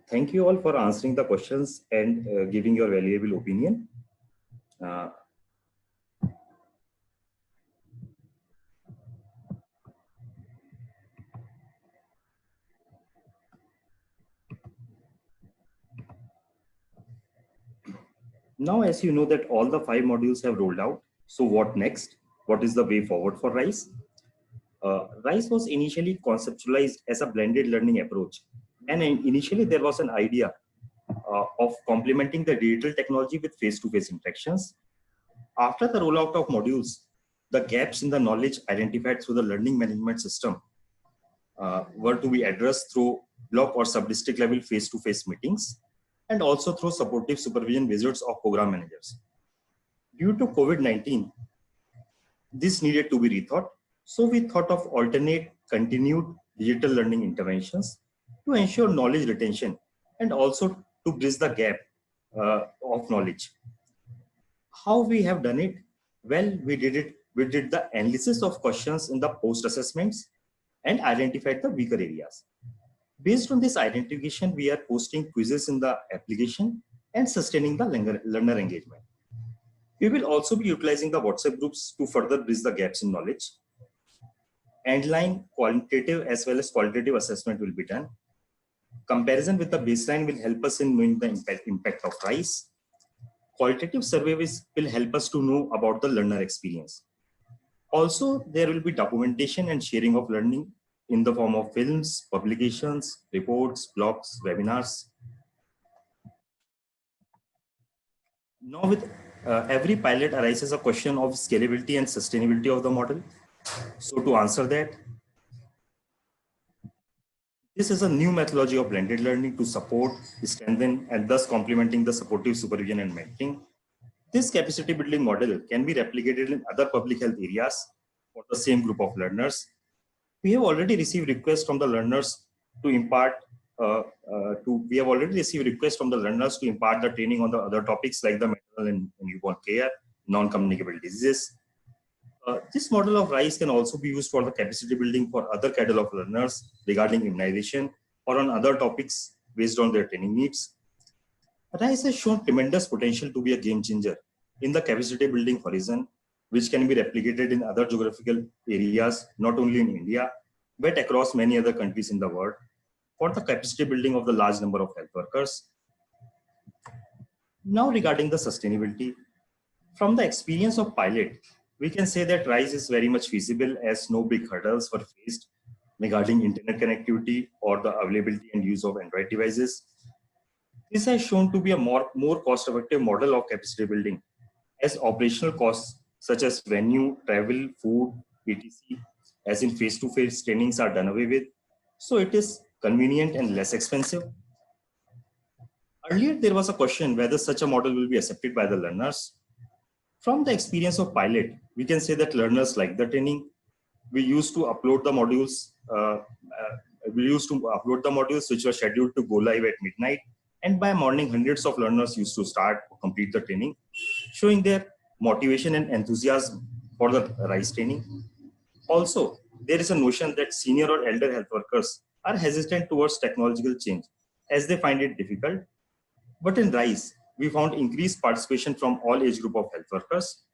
Speaker 8: Thank you all for answering the questions and giving your valuable opinion. Now, as you know that all the 5 modules have rolled out, so what next? What is the way forward for RISE? RISE was initially conceptualized as a blended learning approach. And initially there was an idea of complementing the digital technology with face-to-face interactions. After the rollout of modules, the gaps in the knowledge identified through the learning management system were to be addressed through block or sub-district level face-to-face meetings, and also through supportive supervision visits of program managers. Due to COVID-19, this needed to be rethought. So we thought of alternate continued digital learning interventions to ensure knowledge retention and also to bridge the gap of knowledge. How we have done it? Well, we did the analysis of questions in the post assessments and identified the weaker areas. Based on this identification, we are posting quizzes in the application and sustaining the learner engagement. We will also be utilizing the WhatsApp groups to further bridge the gaps in knowledge. End-line quantitative as well as qualitative assessment will be done. Comparison with the baseline will help us in knowing the impact of RISE. Qualitative surveys will help us to know about the learner experience. Also, there will be documentation and sharing of learning in the form of films, publications, reports, blogs, webinars. Now with every pilot arises a question of scalability and sustainability of the model. So to answer that, this is a new methodology of blended learning to support, strengthen, and thus complementing the supportive supervision and mentoring. This capacity building model can be replicated in other public health areas for the same group of learners. We have already received requests from the learners to impart the training on the other topics like the maternal and newborn care, non-communicable diseases. This model of RISE can also be used for the capacity building for other cadre of learners regarding immunization or on other topics based on their training needs. RISE has shown tremendous potential to be a game changer in the capacity building horizon, which can be replicated in other geographical areas, not only in India, but across many other countries in the world for the capacity building of the large number of health workers. Now regarding the sustainability, from the experience of pilot, we can say that RISE is very much feasible as no big hurdles were faced regarding internet connectivity or the availability and use of Android devices. This has shown to be a more cost-effective model of capacity building, as operational costs such as venue, travel, food, etc., as in face-to-face trainings are done away with. So it is convenient and less expensive. Earlier, there was a question whether such a model will be accepted by the learners. From the experience of pilot, we can say that learners like the training. We used to upload the modules. Which were scheduled to go live at midnight, and by morning, hundreds of learners used to start to complete the training, showing their motivation and enthusiasm for the RISE training. Also, there is a notion that senior or elder health workers are hesitant towards technological change as they find it difficult. But in RISE, we found increased participation from all age group of health workers.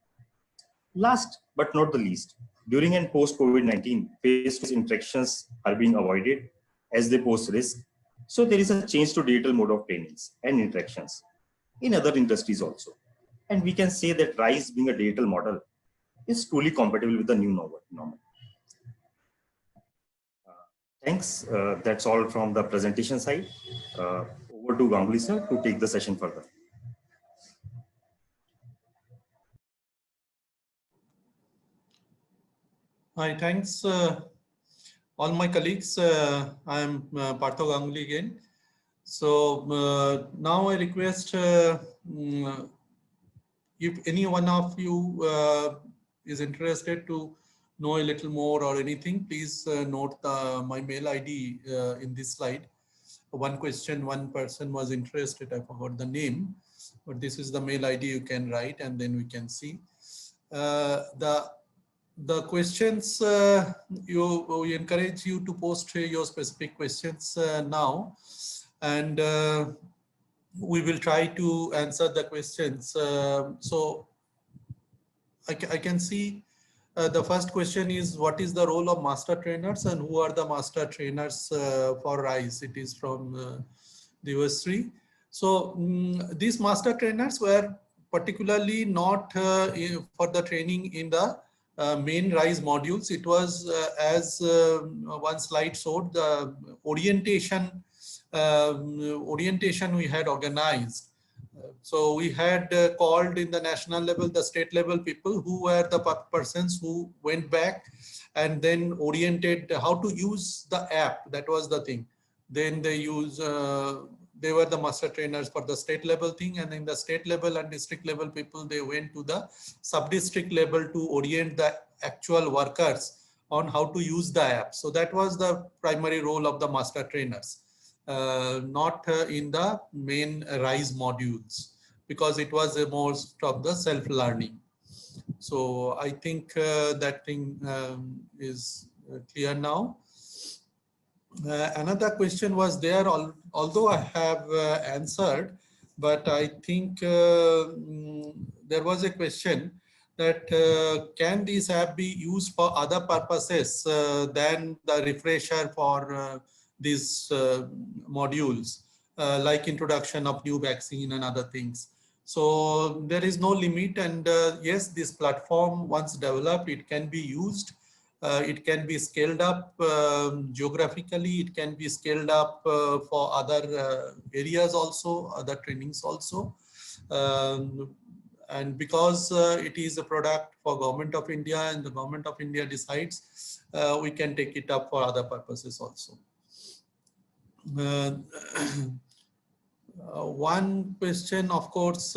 Speaker 8: Last but not the least, during and post COVID-19, face-to-face interactions are being avoided as they pose risk. So there is a change to digital mode of trainings and interactions in other industries also. And we can say that RISE being a digital model is truly compatible with the new normal. Thanks. That's all from the presentation side. Over to Ganguly sir to take the session further.
Speaker 2: Hi, thanks all my colleagues. I am Partho Ganguly again. So now I request if any one of you is interested to know a little more or anything, please note my mail ID in this slide. One question, one person was interested, I forgot the name, but this is the mail ID you can write and then we can see. The questions, we encourage you to post your specific questions now, and we will try to answer the questions. So I can see the first question is, what is the role of master trainers and who are the master trainers for RISE? It is from Divasri. So these master trainers were particularly not for the training in the main RISE modules. It was as one slide showed, the orientation we had organized. So we had called in the national level, the state level people who were the persons who went back and then oriented how to use the app. That was the thing. Then they use, they were the master trainers for the state level thing, and in the state level and district level people, they went to the sub-district level to orient the actual workers on how to use the app. So that was the primary role of the master trainers, not in the main RISE modules. because it was most of the self-learning. So I think that thing is clear now. Another question was there, although I have answered, but I think there was a question that can this app be used for other purposes than the refresher for these modules, like introduction of new vaccine and other things. So there is no limit, and yes, this platform once developed, it can be used. It can be scaled up geographically. It can be scaled up for other areas also, other trainings also. And because it is a product for Government of India and the Government of India decides, we can take it up for other purposes also. One question, of course,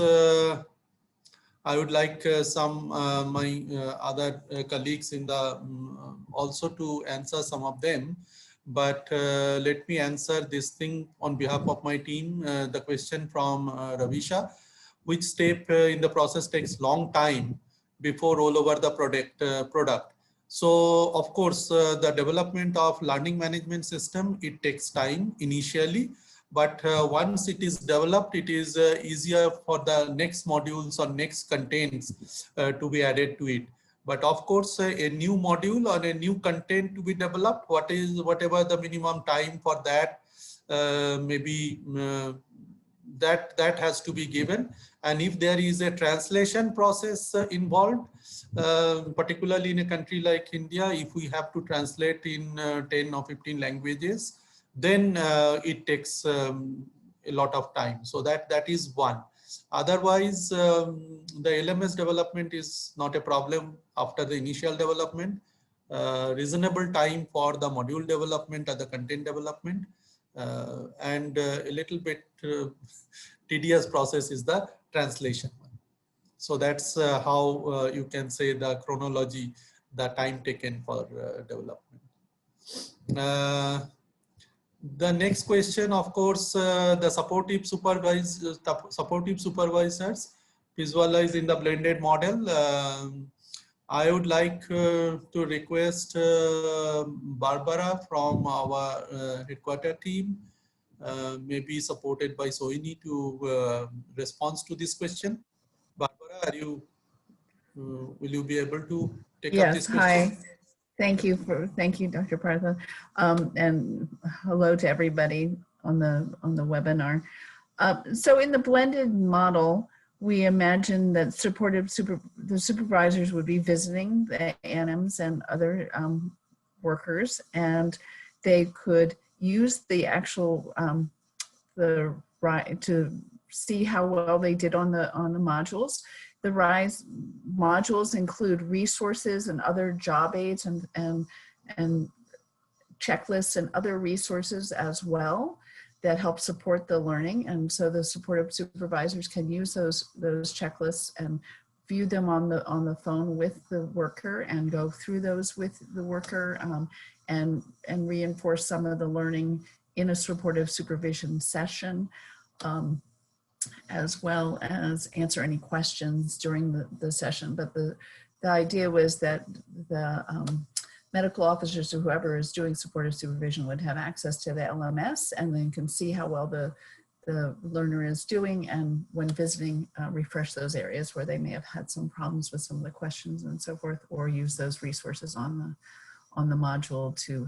Speaker 2: I would like some my other colleagues in the also to answer some of them, but let me answer this thing on behalf of my team. The question from Ravisha: which step in the process takes long time before roll over the product? So of course, the development of learning management system, it takes time initially. But once it is developed, it is easier for the next modules or next contents to be added to it. But of course, a new module or a new content to be developed, whatever the minimum time for that, maybe that has to be given. And if there is a translation process involved, particularly in a country like India, if we have to translate in 10 or 15 languages, then it takes a lot of time. So that is one. Otherwise, the LMS development is not a problem after the initial development. Reasonable time for the module development or the content development, and a little bit tedious process is the translation one. So that's how you can say the chronology, the time taken for development. The next question, of course, the supportive supervisors visualized in the blended model. I would like to request Barbara from our headquarter team, maybe supported by Sohini, to respond to this question. Barbara, are you? Will you be able to take up this question?
Speaker 9: Hi. Thank you, Dr. Partha, and hello to everybody on the webinar. So in the blended model, we imagine that the supervisors would be visiting the ANMs and other workers, and they could use the actual to see how well they did on the modules. The RISE modules include resources and other job aids and checklists and other resources as well that help support the learning. And so the supportive supervisors can use those checklists and view them on the phone with the worker and go through those with the worker and reinforce some of the learning in a supportive supervision session. As well as answer any questions during the session. But the idea was that the medical officers or whoever is doing supportive supervision would have access to the LMS and then can see how well the learner is doing, and when visiting, refresh those areas where they may have had some problems with some of the questions and so forth, or use those resources on the module to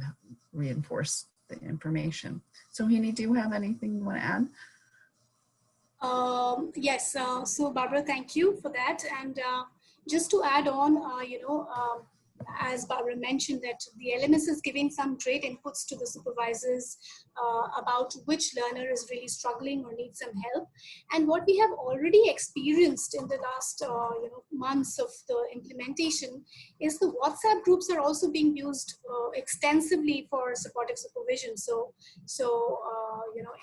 Speaker 9: reinforce the information. So Sohini, do you have anything you want to add?
Speaker 3: Yes, so Barbara, thank you for that. And just to add on, as Barbara mentioned, that the LMS is giving some great inputs to the supervisors about which learner is really struggling or needs some help. And what we have already experienced in the last months of the implementation is the WhatsApp groups are also being used extensively for supportive supervision. So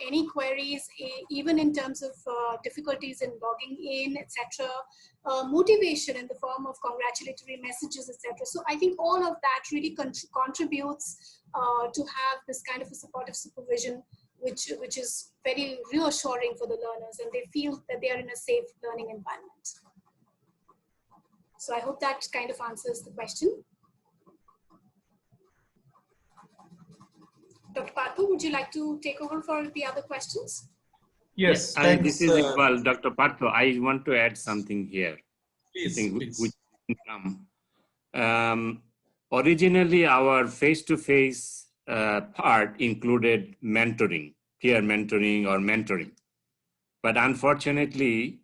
Speaker 3: any queries, even in terms of difficulties in logging in, etc., motivation in the form of congratulatory messages, etc. So I think all of that really contributes to have this kind of a supportive supervision which is very reassuring for the learners, and they feel that they are in a safe learning environment. So I hope that kind of answers the question. Dr. Partho, would you like to take over for the other questions?
Speaker 2: Yes,
Speaker 1: This is Iqbal. Dr. Partho, I want to add something here.
Speaker 2: Please.
Speaker 1: Which originally, our face-to-face part included mentoring, peer mentoring or mentoring. But unfortunately,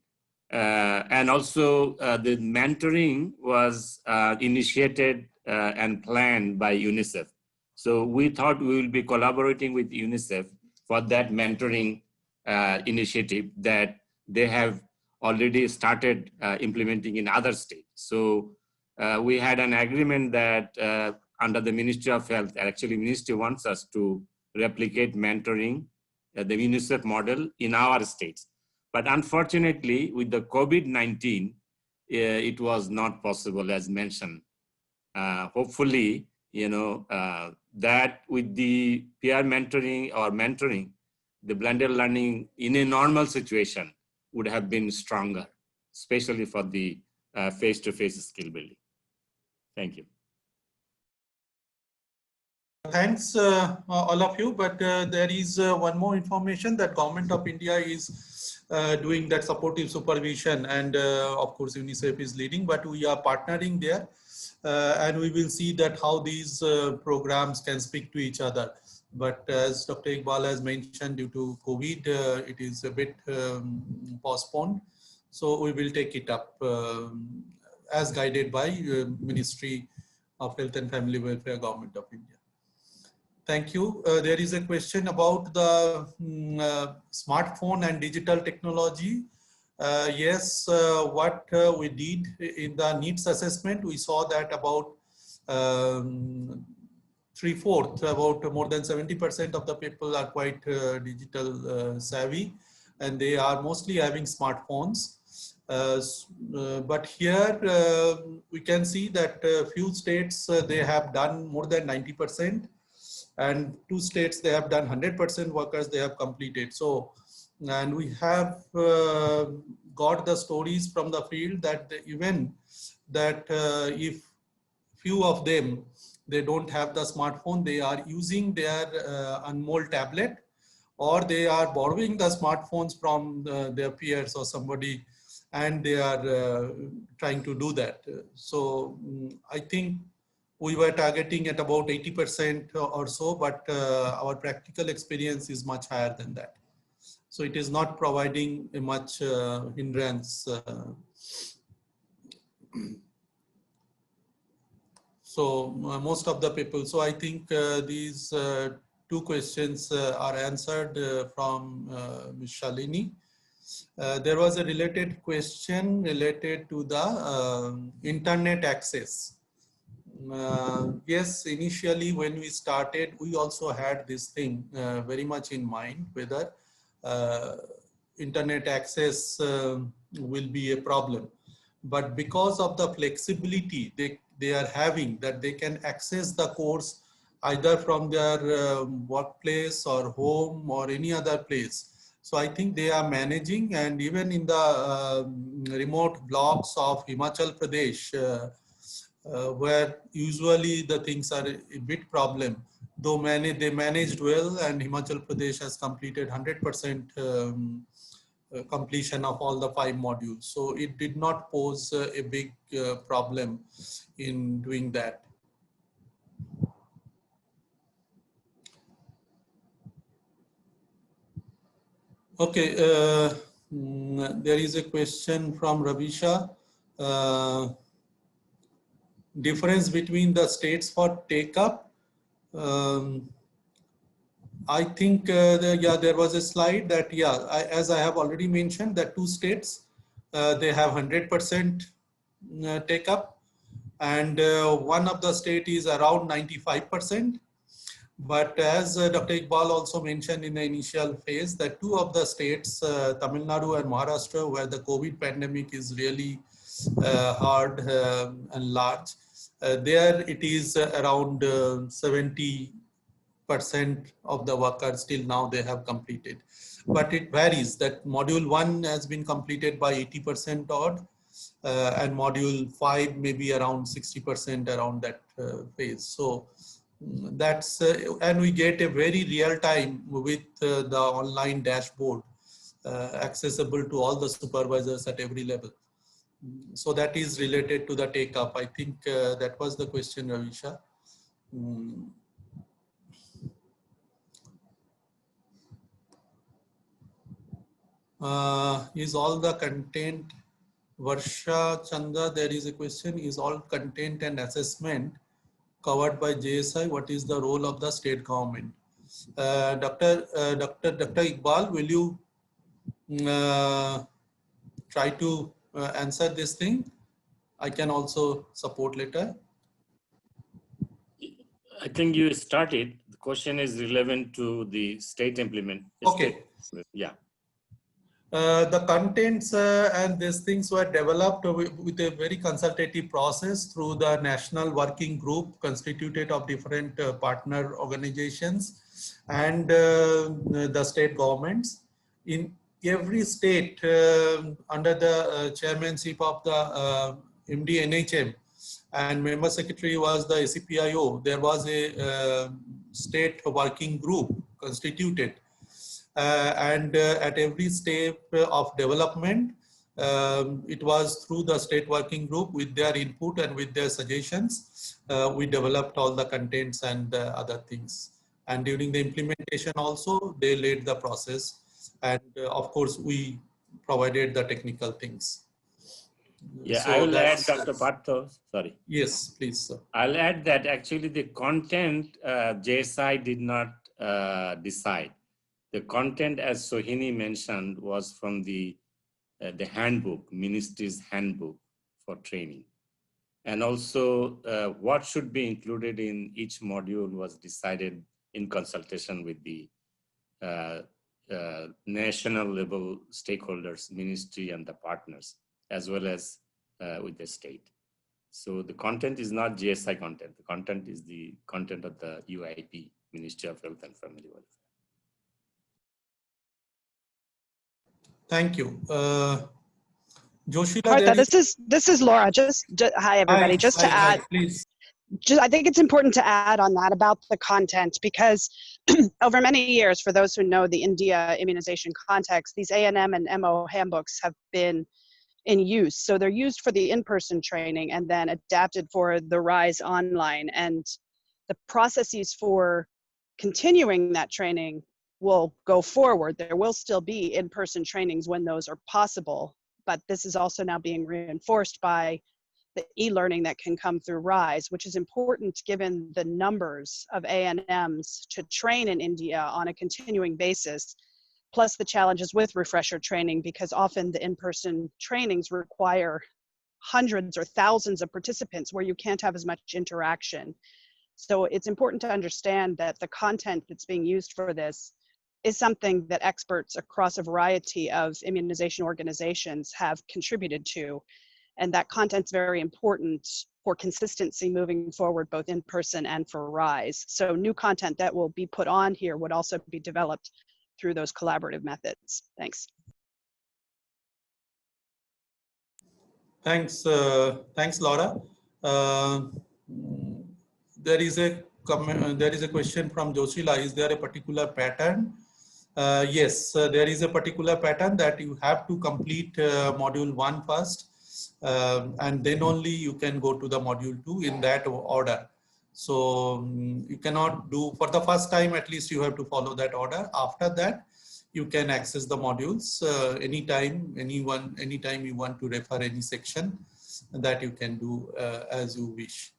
Speaker 1: and also the mentoring was initiated and planned by UNICEF. So we thought we will be collaborating with UNICEF for that mentoring initiative that they have already started implementing in other states. So we had an agreement that under the Ministry of Health, actually Ministry wants us to replicate mentoring, the UNICEF model in our states. But unfortunately, with the COVID-19, it was not possible, as mentioned. Hopefully, that with the peer mentoring or mentoring, the blended learning in a normal situation would have been stronger, especially for the face-to-face skill building. Thank you.
Speaker 2: Thanks, all of you. But there is one more information that Government of India is doing that supportive supervision, and of course UNICEF is leading, but we are partnering there, and we will see that how these programs can speak to each other. But as Dr. Iqbal has mentioned, due to COVID, it is a bit postponed. So we will take it up as guided by Ministry of Health and Family Welfare, Government of India. Thank you. There is a question about the smartphone and digital technology. Yes, what we did in the needs assessment, we saw that about 3/4, about more than 70% of the people are quite digital savvy, and they are mostly having smartphones. But here we can see that few states they have done more than 90%. And 2 states they have done 100% workers they have completed. So, and we have got the stories from the field that even that if few of them they don't have the smartphone, they are using their Anmol tablet, or they are borrowing the smartphones from their peers or somebody, and they are trying to do that. So I think we were targeting at about 80% or so, but our practical experience is much higher than that. So it is not providing a much hindrance. So most of the people, so I think these 2 questions are answered from Ms. Shalini. There was a related question related to the internet access. Yes, initially when we started, we also had this thing very much in mind, whether internet access will be a problem. But because of the flexibility they are having, that they can access the course either from their workplace or home or any other place. So I think they are managing, and even in the remote blocks of Himachal Pradesh, where usually the things are a bit problem, though they managed well, and Himachal Pradesh has completed 100% completion of all the 5 modules. So it did not pose a big problem in doing that. Okay, there is a question from Ravisha. Difference between the states for take-up. I think there was a slide that as I have already mentioned, that 2 states they have 100% take-up, and one of the state is around 95%. But as Dr. Iqbal also mentioned in the initial phase, that 2 of the states, Tamil Nadu and Maharashtra, where the COVID pandemic is really hard and large, there it is around 70 percent of the workers till now they have completed. But it varies that module 1 has been completed by 80% odd, and module 5 maybe around 60% around that phase. So that's, and we get a very real time with the online dashboard accessible to all the supervisors at every level. So that is related to the take up. I think that was the question, Ravisha. Is all the content, Varsha Chanda, there is a question, is all content and assessment covered by JSI? What is the role of the state government? Dr. Iqbal, will you try to answer this thing? I can also support later.
Speaker 1: I think you started. The question is relevant to the state implement.
Speaker 2: Okay.
Speaker 1: Yeah.
Speaker 2: The contents and these things were developed with a very consultative process through the national working group constituted of different partner organizations and the state governments. In every state, under the chairmanship of the MD NHM, and member secretary was the ACPIO, there was a state working group constituted. And at every step of development, it was through the state working group with their input and with their suggestions, we developed all the contents and other things. And during the implementation also, they led the process. And of course, we provided the technical things.
Speaker 1: Yeah,
Speaker 2: So
Speaker 1: I will add,
Speaker 2: that's-
Speaker 1: Dr. Partho, sorry.
Speaker 2: Yes, please, sir.
Speaker 1: I'll add that actually the content JSI did not decide. The content, as Sohini mentioned, was from the handbook, Ministry's handbook for training. And also what should be included in each module was decided in consultation with the national level stakeholders, ministry and the partners, as well as with the state. So the content is not GSI content. The content is the content of the UIP, Ministry of Health and Family Welfare.
Speaker 2: Thank you. Joshila,
Speaker 10: Partha, this is Laura. Just hi everybody.
Speaker 2: Hi,
Speaker 10: Just to
Speaker 2: hi,
Speaker 10: add,
Speaker 2: please.
Speaker 10: I think it's important to add on that about the content because over many years, for those who know the India immunization context, these ANM and MO handbooks have been in use. So they're used for the in-person training and then adapted for the RISE online. And the processes for continuing that training will go forward. There will still be in-person trainings when those are possible, but this is also now being reinforced by the e-learning that can come through RISE, which is important given the numbers of ANMs to train in India on a continuing basis, plus the challenges with refresher training, because often the in-person trainings require hundreds or thousands of participants where you can't have as much interaction. So it's important to understand that the content that's being used for this is something that experts across a variety of immunization organizations have contributed to. And that content's very important for consistency moving forward, both in person and for RISE. So new content that will be put on here would also be developed through those collaborative methods. Thanks.
Speaker 2: Thanks, thanks, Laura. There is a question from Joshila. Is there a particular pattern? Yes, there is a particular pattern that you have to complete module 1 first, and then only you can go to the module 2 in that order. So you cannot do, for the first time at least you have to follow that order. After that, you can access the modules anytime you want to refer any section, that you can do as you wish.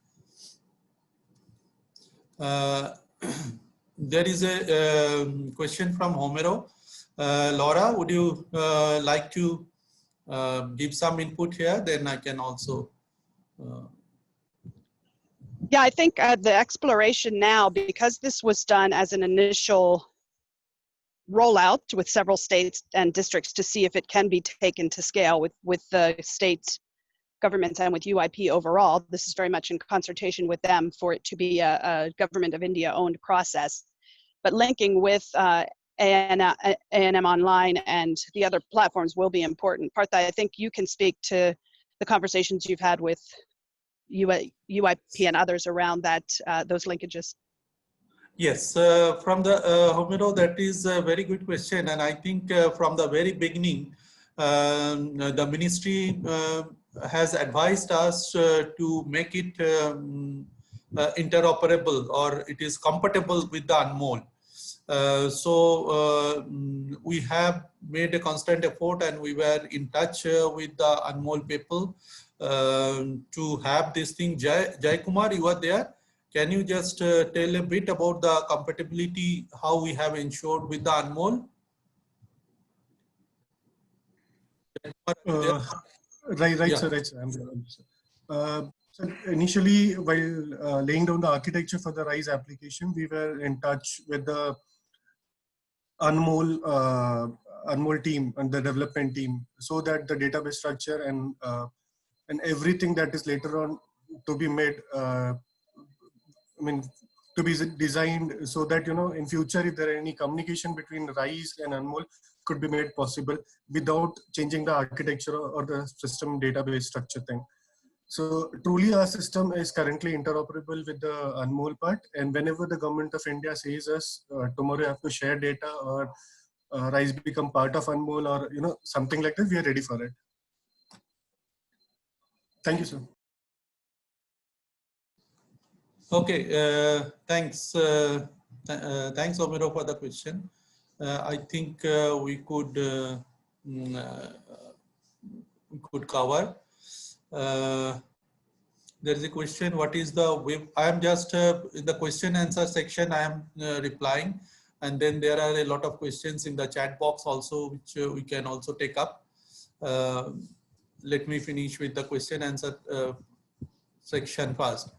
Speaker 2: There is a question from Homero. Laura, would you like to give some input here? Then I can also.
Speaker 10: Yeah, I think the exploration now, because this was done as an initial rollout with several states and districts to see if it can be taken to scale with the state governments and with UIP overall. This is very much in consultation with them for it to be a Government of India owned process. but linking with A&M Online and the other platforms will be important. Partha, I think you can speak to the conversations you've had with UIP and others around that, those linkages.
Speaker 2: Yes, from the Homero, that is a very good question, and I think from the very beginning, the ministry has advised us to make it interoperable, or it is compatible with the Anmol. We have made a constant effort, and we were in touch with the Anmol people to have this thing. Jai Kumar, you are there. Can you just tell a bit about the compatibility, how we have ensured with the Anmol?
Speaker 4: Right, sir. I'm there. So initially, while laying down the architecture for the RISE application, we were in touch with the Anmol team and the development team, so that the database structure and everything that is later on to be made, to be designed so that, in future, if there are any communication between RISE and Anmol, could be made possible without changing the architecture or the system database structure thing. So truly our system is currently interoperable with the Anmol part, and whenever the government of India says us tomorrow you have to share data or RISE become part of Anmol, or something like that, we are ready for it. Thank you, sir.
Speaker 2: Okay, thanks. Thanks, Homero, for the question. I think we could cover. There is a question, what is the web? I am just in the question answer section, I am replying, and then there are a lot of questions in the chat box also, which we can also take up. Let me finish with the question answer section first.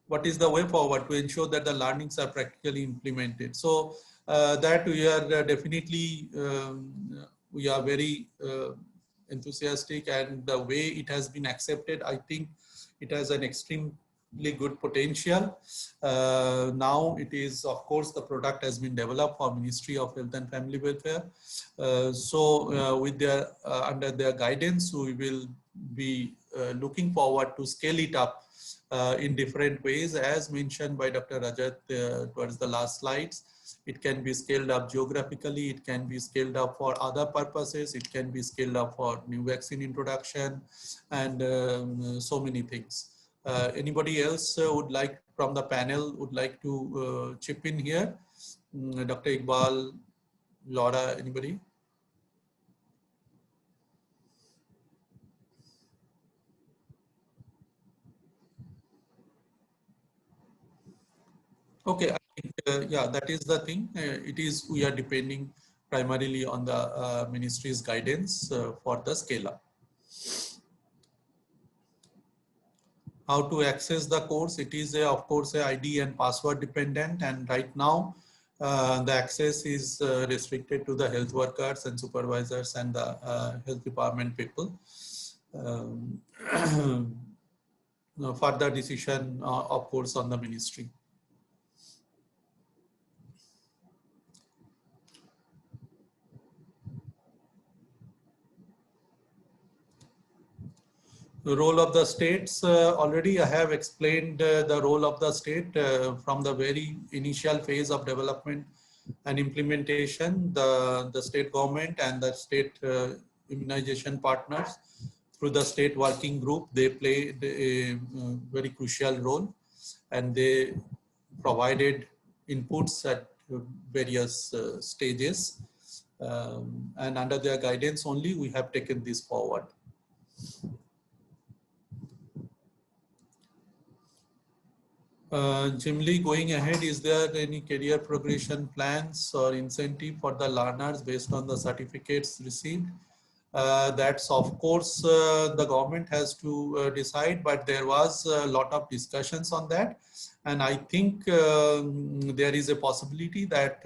Speaker 2: What is the way forward to ensure that the learnings are practically implemented? So that we are definitely, we are very enthusiastic, and the way it has been accepted, I think it has an extremely good potential. Now it is, of course, the product has been developed for Ministry of Health and Family Welfare. With their under their guidance, we will be looking forward to scale it up in different ways, as mentioned by Dr. Rajat towards the last slides. It can be scaled up geographically, it can be scaled up for other purposes, it can be scaled up for new vaccine introduction, and so many things. Anybody else would like, from the panel, would like to chip in here? Dr. Iqbal, Laura, anybody? Okay, I think, yeah, that is the thing. It is, we are depending primarily on the ministry's guidance for the scale up. How to access the course? It is, of course, a ID and password dependent, and right now the access is restricted to the health workers and supervisors and the health department people. Further decision, of course, on the ministry. The role of the states, already I have explained the role of the state from the very initial phase of development and implementation. The state government and the state immunization partners through the state working group, they played a very crucial role, and they provided inputs at various stages, and under their guidance only we have taken this forward. Jimly, going ahead, is there any career progression plans or incentive for the learners based on the certificates received? That's, of course, the government has to decide, but there was a lot of discussions on that. And I think there is a possibility that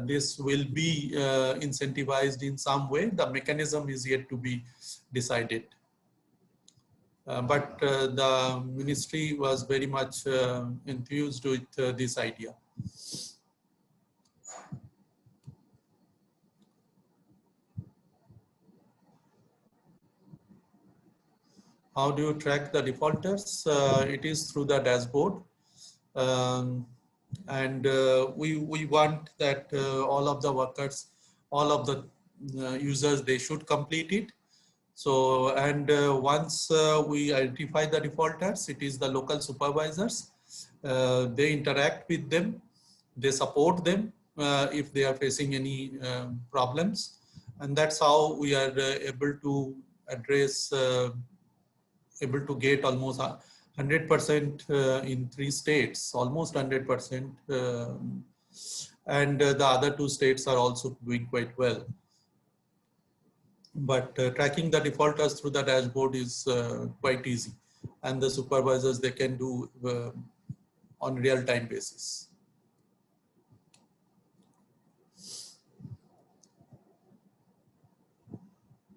Speaker 2: this will be incentivized in some way. The mechanism is yet to be decided. But the ministry was very much enthused with this idea. How do you track the defaulters? It is through the dashboard. And we want that all of the workers, all of the users, they should complete it. So, and once we identify the defaulters, it is the local supervisors. They interact with them, they support them if they are facing any problems. And that's how we are able to address, able to get almost 100% in 3 states, almost 100%. And the other 2 states are also doing quite well. But tracking the defaulters through the dashboard is quite easy. And the supervisors, they can do on real-time basis.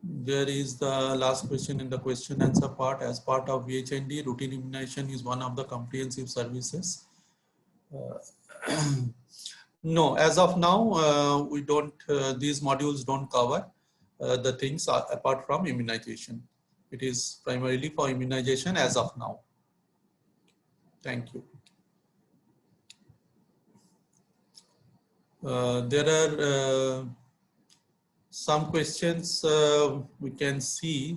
Speaker 2: There is the last question in the question answer part. As part of VHND, routine immunization is one of the comprehensive services. No, as of now, we don't, these modules don't cover the things apart from immunization. It is primarily for immunization as of now. Thank you. There are some questions we can see.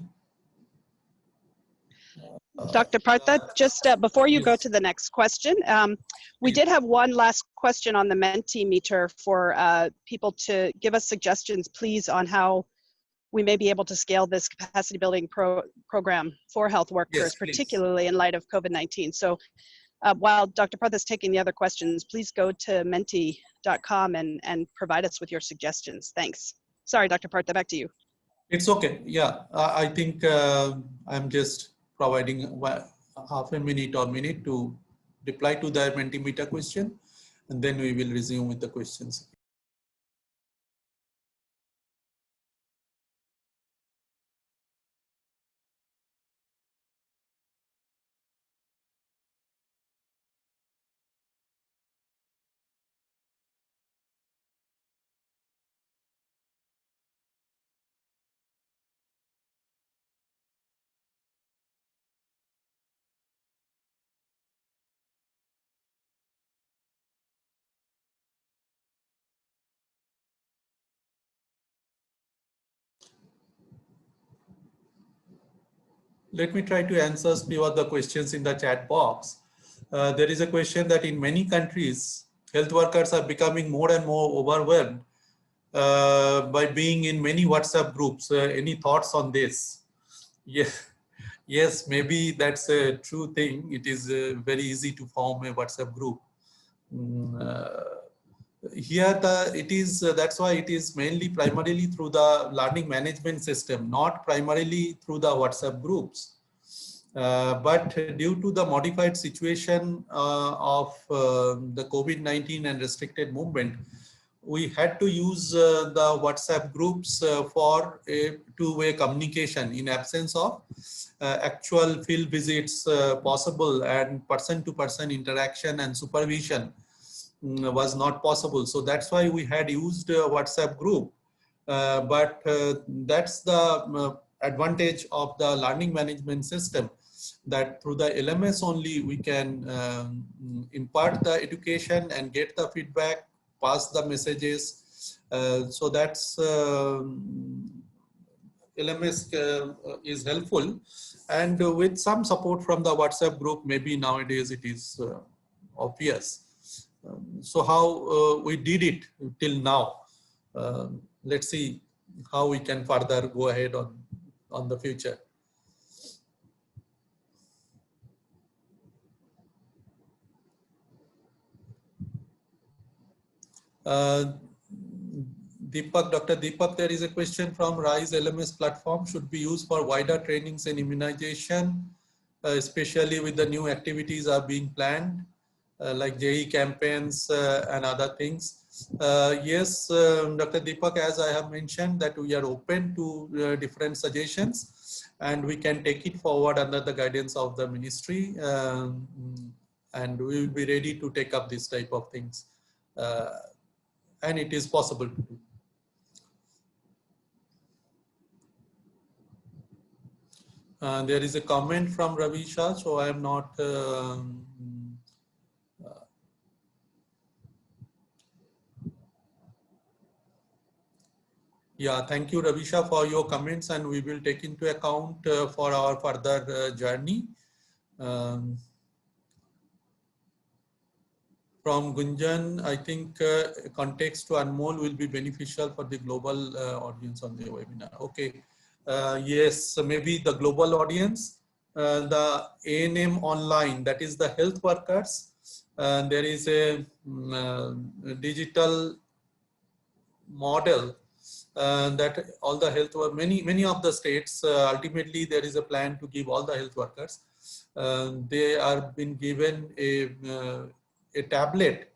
Speaker 10: Dr. Partha, just before you go to the next question, we did have one last question on the Mentimeter for people to give us suggestions, please, on how we may be able to scale this capacity building program for health workers,
Speaker 2: Yes,
Speaker 10: particularly in light of COVID-19. So while Dr. Partha is taking the other questions, please go to menti.com and provide us with your suggestions. Thanks. Sorry, Dr. Partha, back to you.
Speaker 2: It's okay. Yeah, I think I'm just providing half a minute or minute to reply to the Mentimeter question, and then we will resume with the questions. Let me try to answer a few of the questions in the chat box. There is a question that in many countries, health workers are becoming more and more overwhelmed by being in many WhatsApp groups. Any thoughts on this? Yeah. Yes, maybe that's a true thing. It is very easy to form a WhatsApp group. Here it is, that's why it is mainly primarily through the learning management system, not primarily through the WhatsApp groups. But due to the modified situation of the COVID-19 and restricted movement, we had to use the WhatsApp groups for a two-way communication in absence of actual field visits possible, and person-to-person interaction and supervision was not possible. So that's why we had used WhatsApp group. But that's the advantage of the learning management system, that through the LMS only we can impart the education and get the feedback, pass the messages. So that's LMS is helpful, and with some support from the WhatsApp group, maybe nowadays it is obvious. So how we did it till now. Let's see how we can further go ahead on the future. Deepak, Dr. Deepak, there is a question from RISE LMS platform should be used for wider trainings and immunization, especially with the new activities are being planned, like JE campaigns and other things. Yes, Dr. Deepak, as I have mentioned, that we are open to different suggestions, and we can take it forward under the guidance of the ministry, and we will be ready to take up this type of things, and it is possible to do. There is a comment from Ravi Shah, so I am not yeah, thank you, Ravi Shah, for your comments, and we will take into account for our further journey. From Gunjan, I think context to Anmol will be beneficial for the global audience on the webinar. Okay, yes, so maybe the global audience, the ANM online, that is the health workers. There is a digital model that all the health, many of the states, ultimately there is a plan to give all the health workers. They are been given a tablet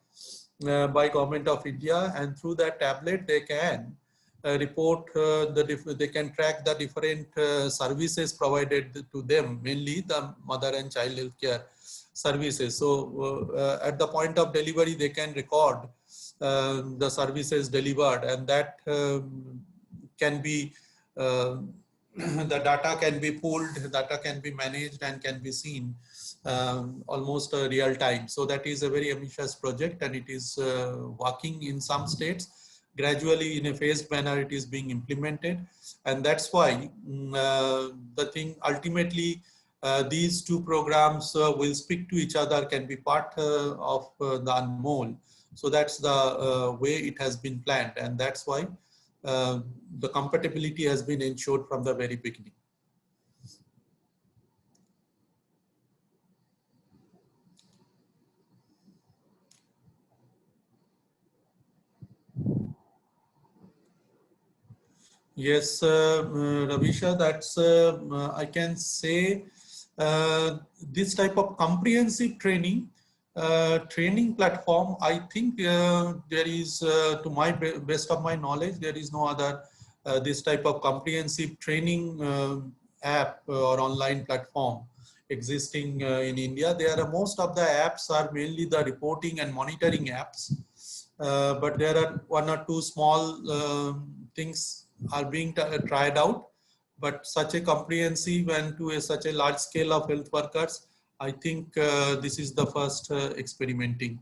Speaker 2: by Government of India, and through that tablet they can report they can track the different services provided to them, mainly the mother and child health care services. So at the point of delivery they can record the services delivered, and that can be the data can be pulled, data can be managed and can be seen almost real time. So that is a very ambitious project, and it is working in some states. Gradually, in a phased manner, it is being implemented, and that's why the thing ultimately these two programs will speak to each other, can be part of the Anmol. So that's the way it has been planned, and that's why the compatibility has been ensured from the very beginning. Yes, Ravisha, that's I can say this type of comprehensive training platform. I think there is, to my best of my knowledge, there is no other this type of comprehensive training app or online platform existing in India. Most of the apps are mainly the reporting and monitoring apps, but there are one or two small things are being tried out. But such a comprehensive and to such a large scale of health workers, I think this is the first experimenting.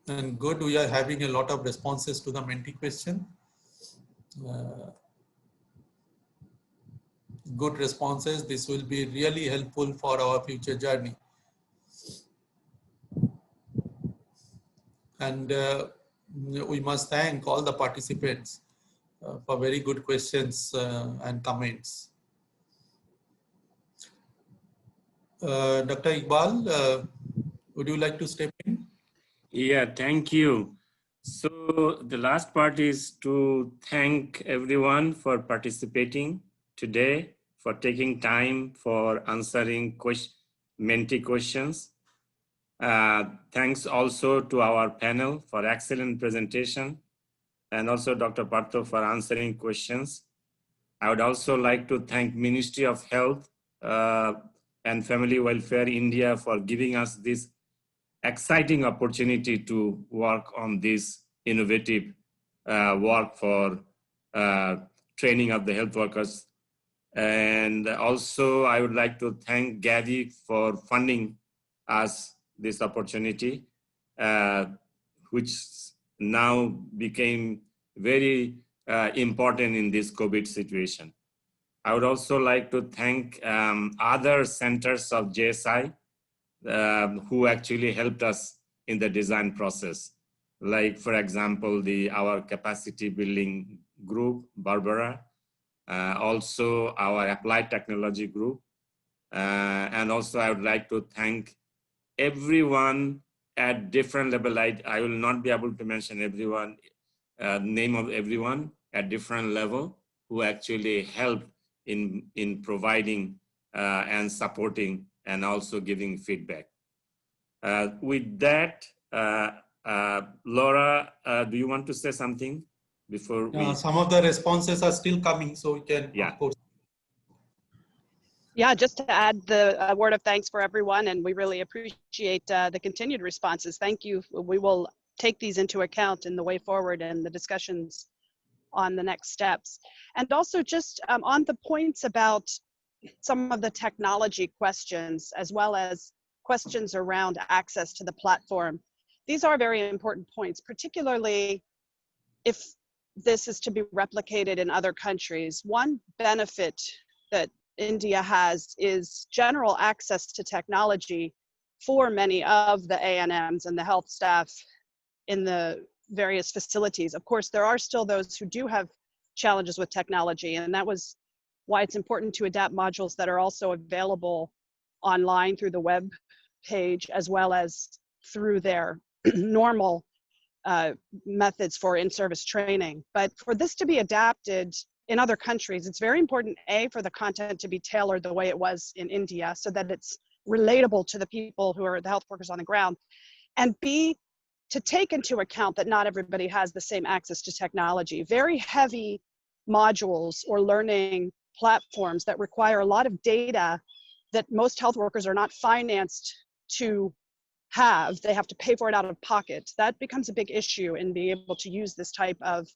Speaker 2: And good, we are having a lot of responses to the Menti question. Good responses. This will be really helpful for our future journey. And we must thank all the participants for very good questions and comments. Dr. Iqbal, would you like to step in?
Speaker 1: Yeah, thank you. So the last part is to thank everyone for participating today, for taking time for answering Menti questions. Thanks also to our panel for excellent presentation, and also Dr. Partho for answering questions. I would also like to thank Ministry of Health and Family Welfare India for giving us this exciting opportunity to work on this innovative work for training of the health workers. And also I would like to thank Gavi for funding us this opportunity, which now became very important in this COVID situation. I would also like to thank other centers of JSI who actually helped us in the design process. Like, for example, our capacity building group, Barbara, also our applied technology group. And also I would like to thank everyone at different level. I will not be able to mention everyone, name of everyone at different level who actually helped in providing and supporting and also giving feedback. With that, Laura, do you want to say something? before we?
Speaker 2: Some of the responses are still coming, so we can,
Speaker 1: Yeah.
Speaker 2: of course.
Speaker 10: Yeah, just to add the word of thanks for everyone, and we really appreciate the continued responses. Thank you. We will take these into account in the way forward and the discussions on the next steps. And also just on the points about some of the technology questions, as well as questions around access to the platform. These are very important points, particularly if this is to be replicated in other countries. One benefit that India has is general access to technology for many of the ANMs and the health staff in the various facilities. Of course, there are still those who do have challenges with technology, and that was why it's important to adapt modules that are also available online through the web page, as well as through their normal methods for in-service training. But for this to be adapted in other countries, it's very important, A, for the content to be tailored the way it was in India, so that it's relatable to the people who are the health workers on the ground, and B, to take into account that not everybody has the same access to technology. Very heavy modules or learning platforms that require a lot of data that most health workers are not financed to have. They have to pay for it out of pocket. That becomes a big issue in being able to use this type of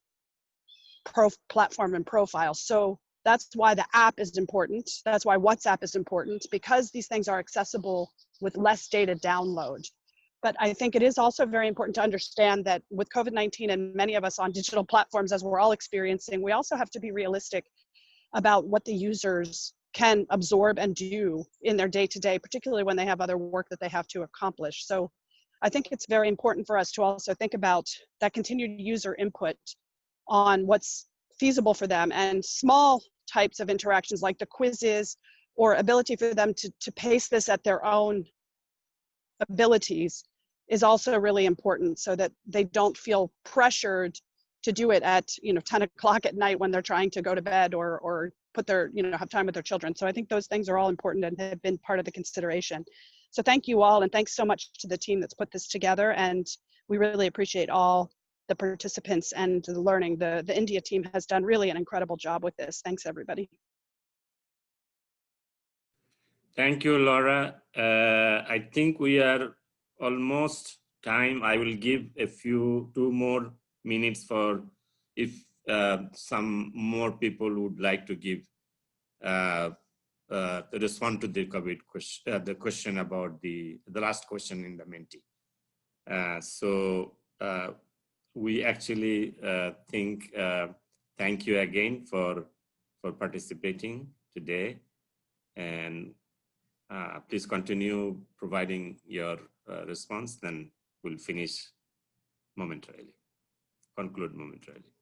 Speaker 10: platform and profile. So that's why the app is important. That's why WhatsApp is important, because these things are accessible with less data download. But I think it is also very important to understand that with COVID-19 and many of us on digital platforms, as we're all experiencing, we also have to be realistic about what the users can absorb and do in their day-to-day, particularly when they have other work that they have to accomplish. So I think it's very important for us to also think about that continued user input on what's feasible for them, and small types of interactions like the quizzes or ability for them to pace this at their own abilities is also really important, so that they don't feel pressured to do it at 10 o'clock at night when they're trying to go to bed or put their have time with their children. So I think those things are all important and have been part of the consideration. So thank you all, and thanks so much to the team that's put this together, and we really appreciate all the participants and the learning. The India team has done really an incredible job with this. Thanks, everybody.
Speaker 1: Thank you, Laura. I think we are almost time. I will give two more minutes for if some more people would like to give respond to the COVID question, the question about the last question in the Menti. We actually thank you again for participating today, and please continue providing your response, then we'll finish momentarily, conclude momentarily.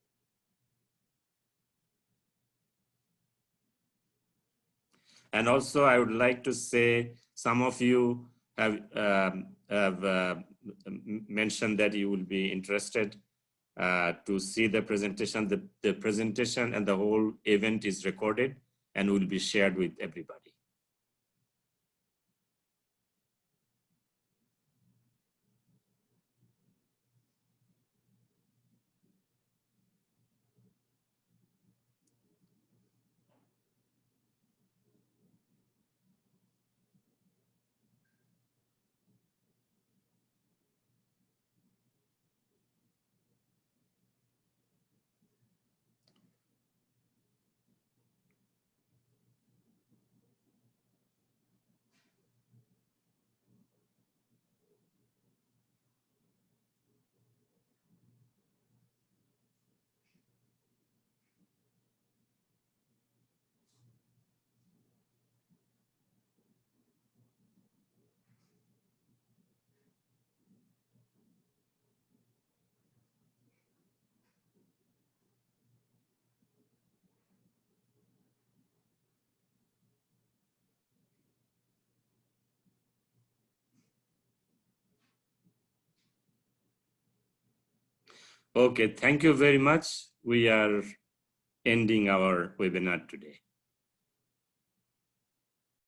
Speaker 1: And also I would like to say, some of you have mentioned that you will be interested to see the presentation. The presentation and the whole event is recorded and will be shared with everybody. Okay, thank you very much. We are ending our webinar today.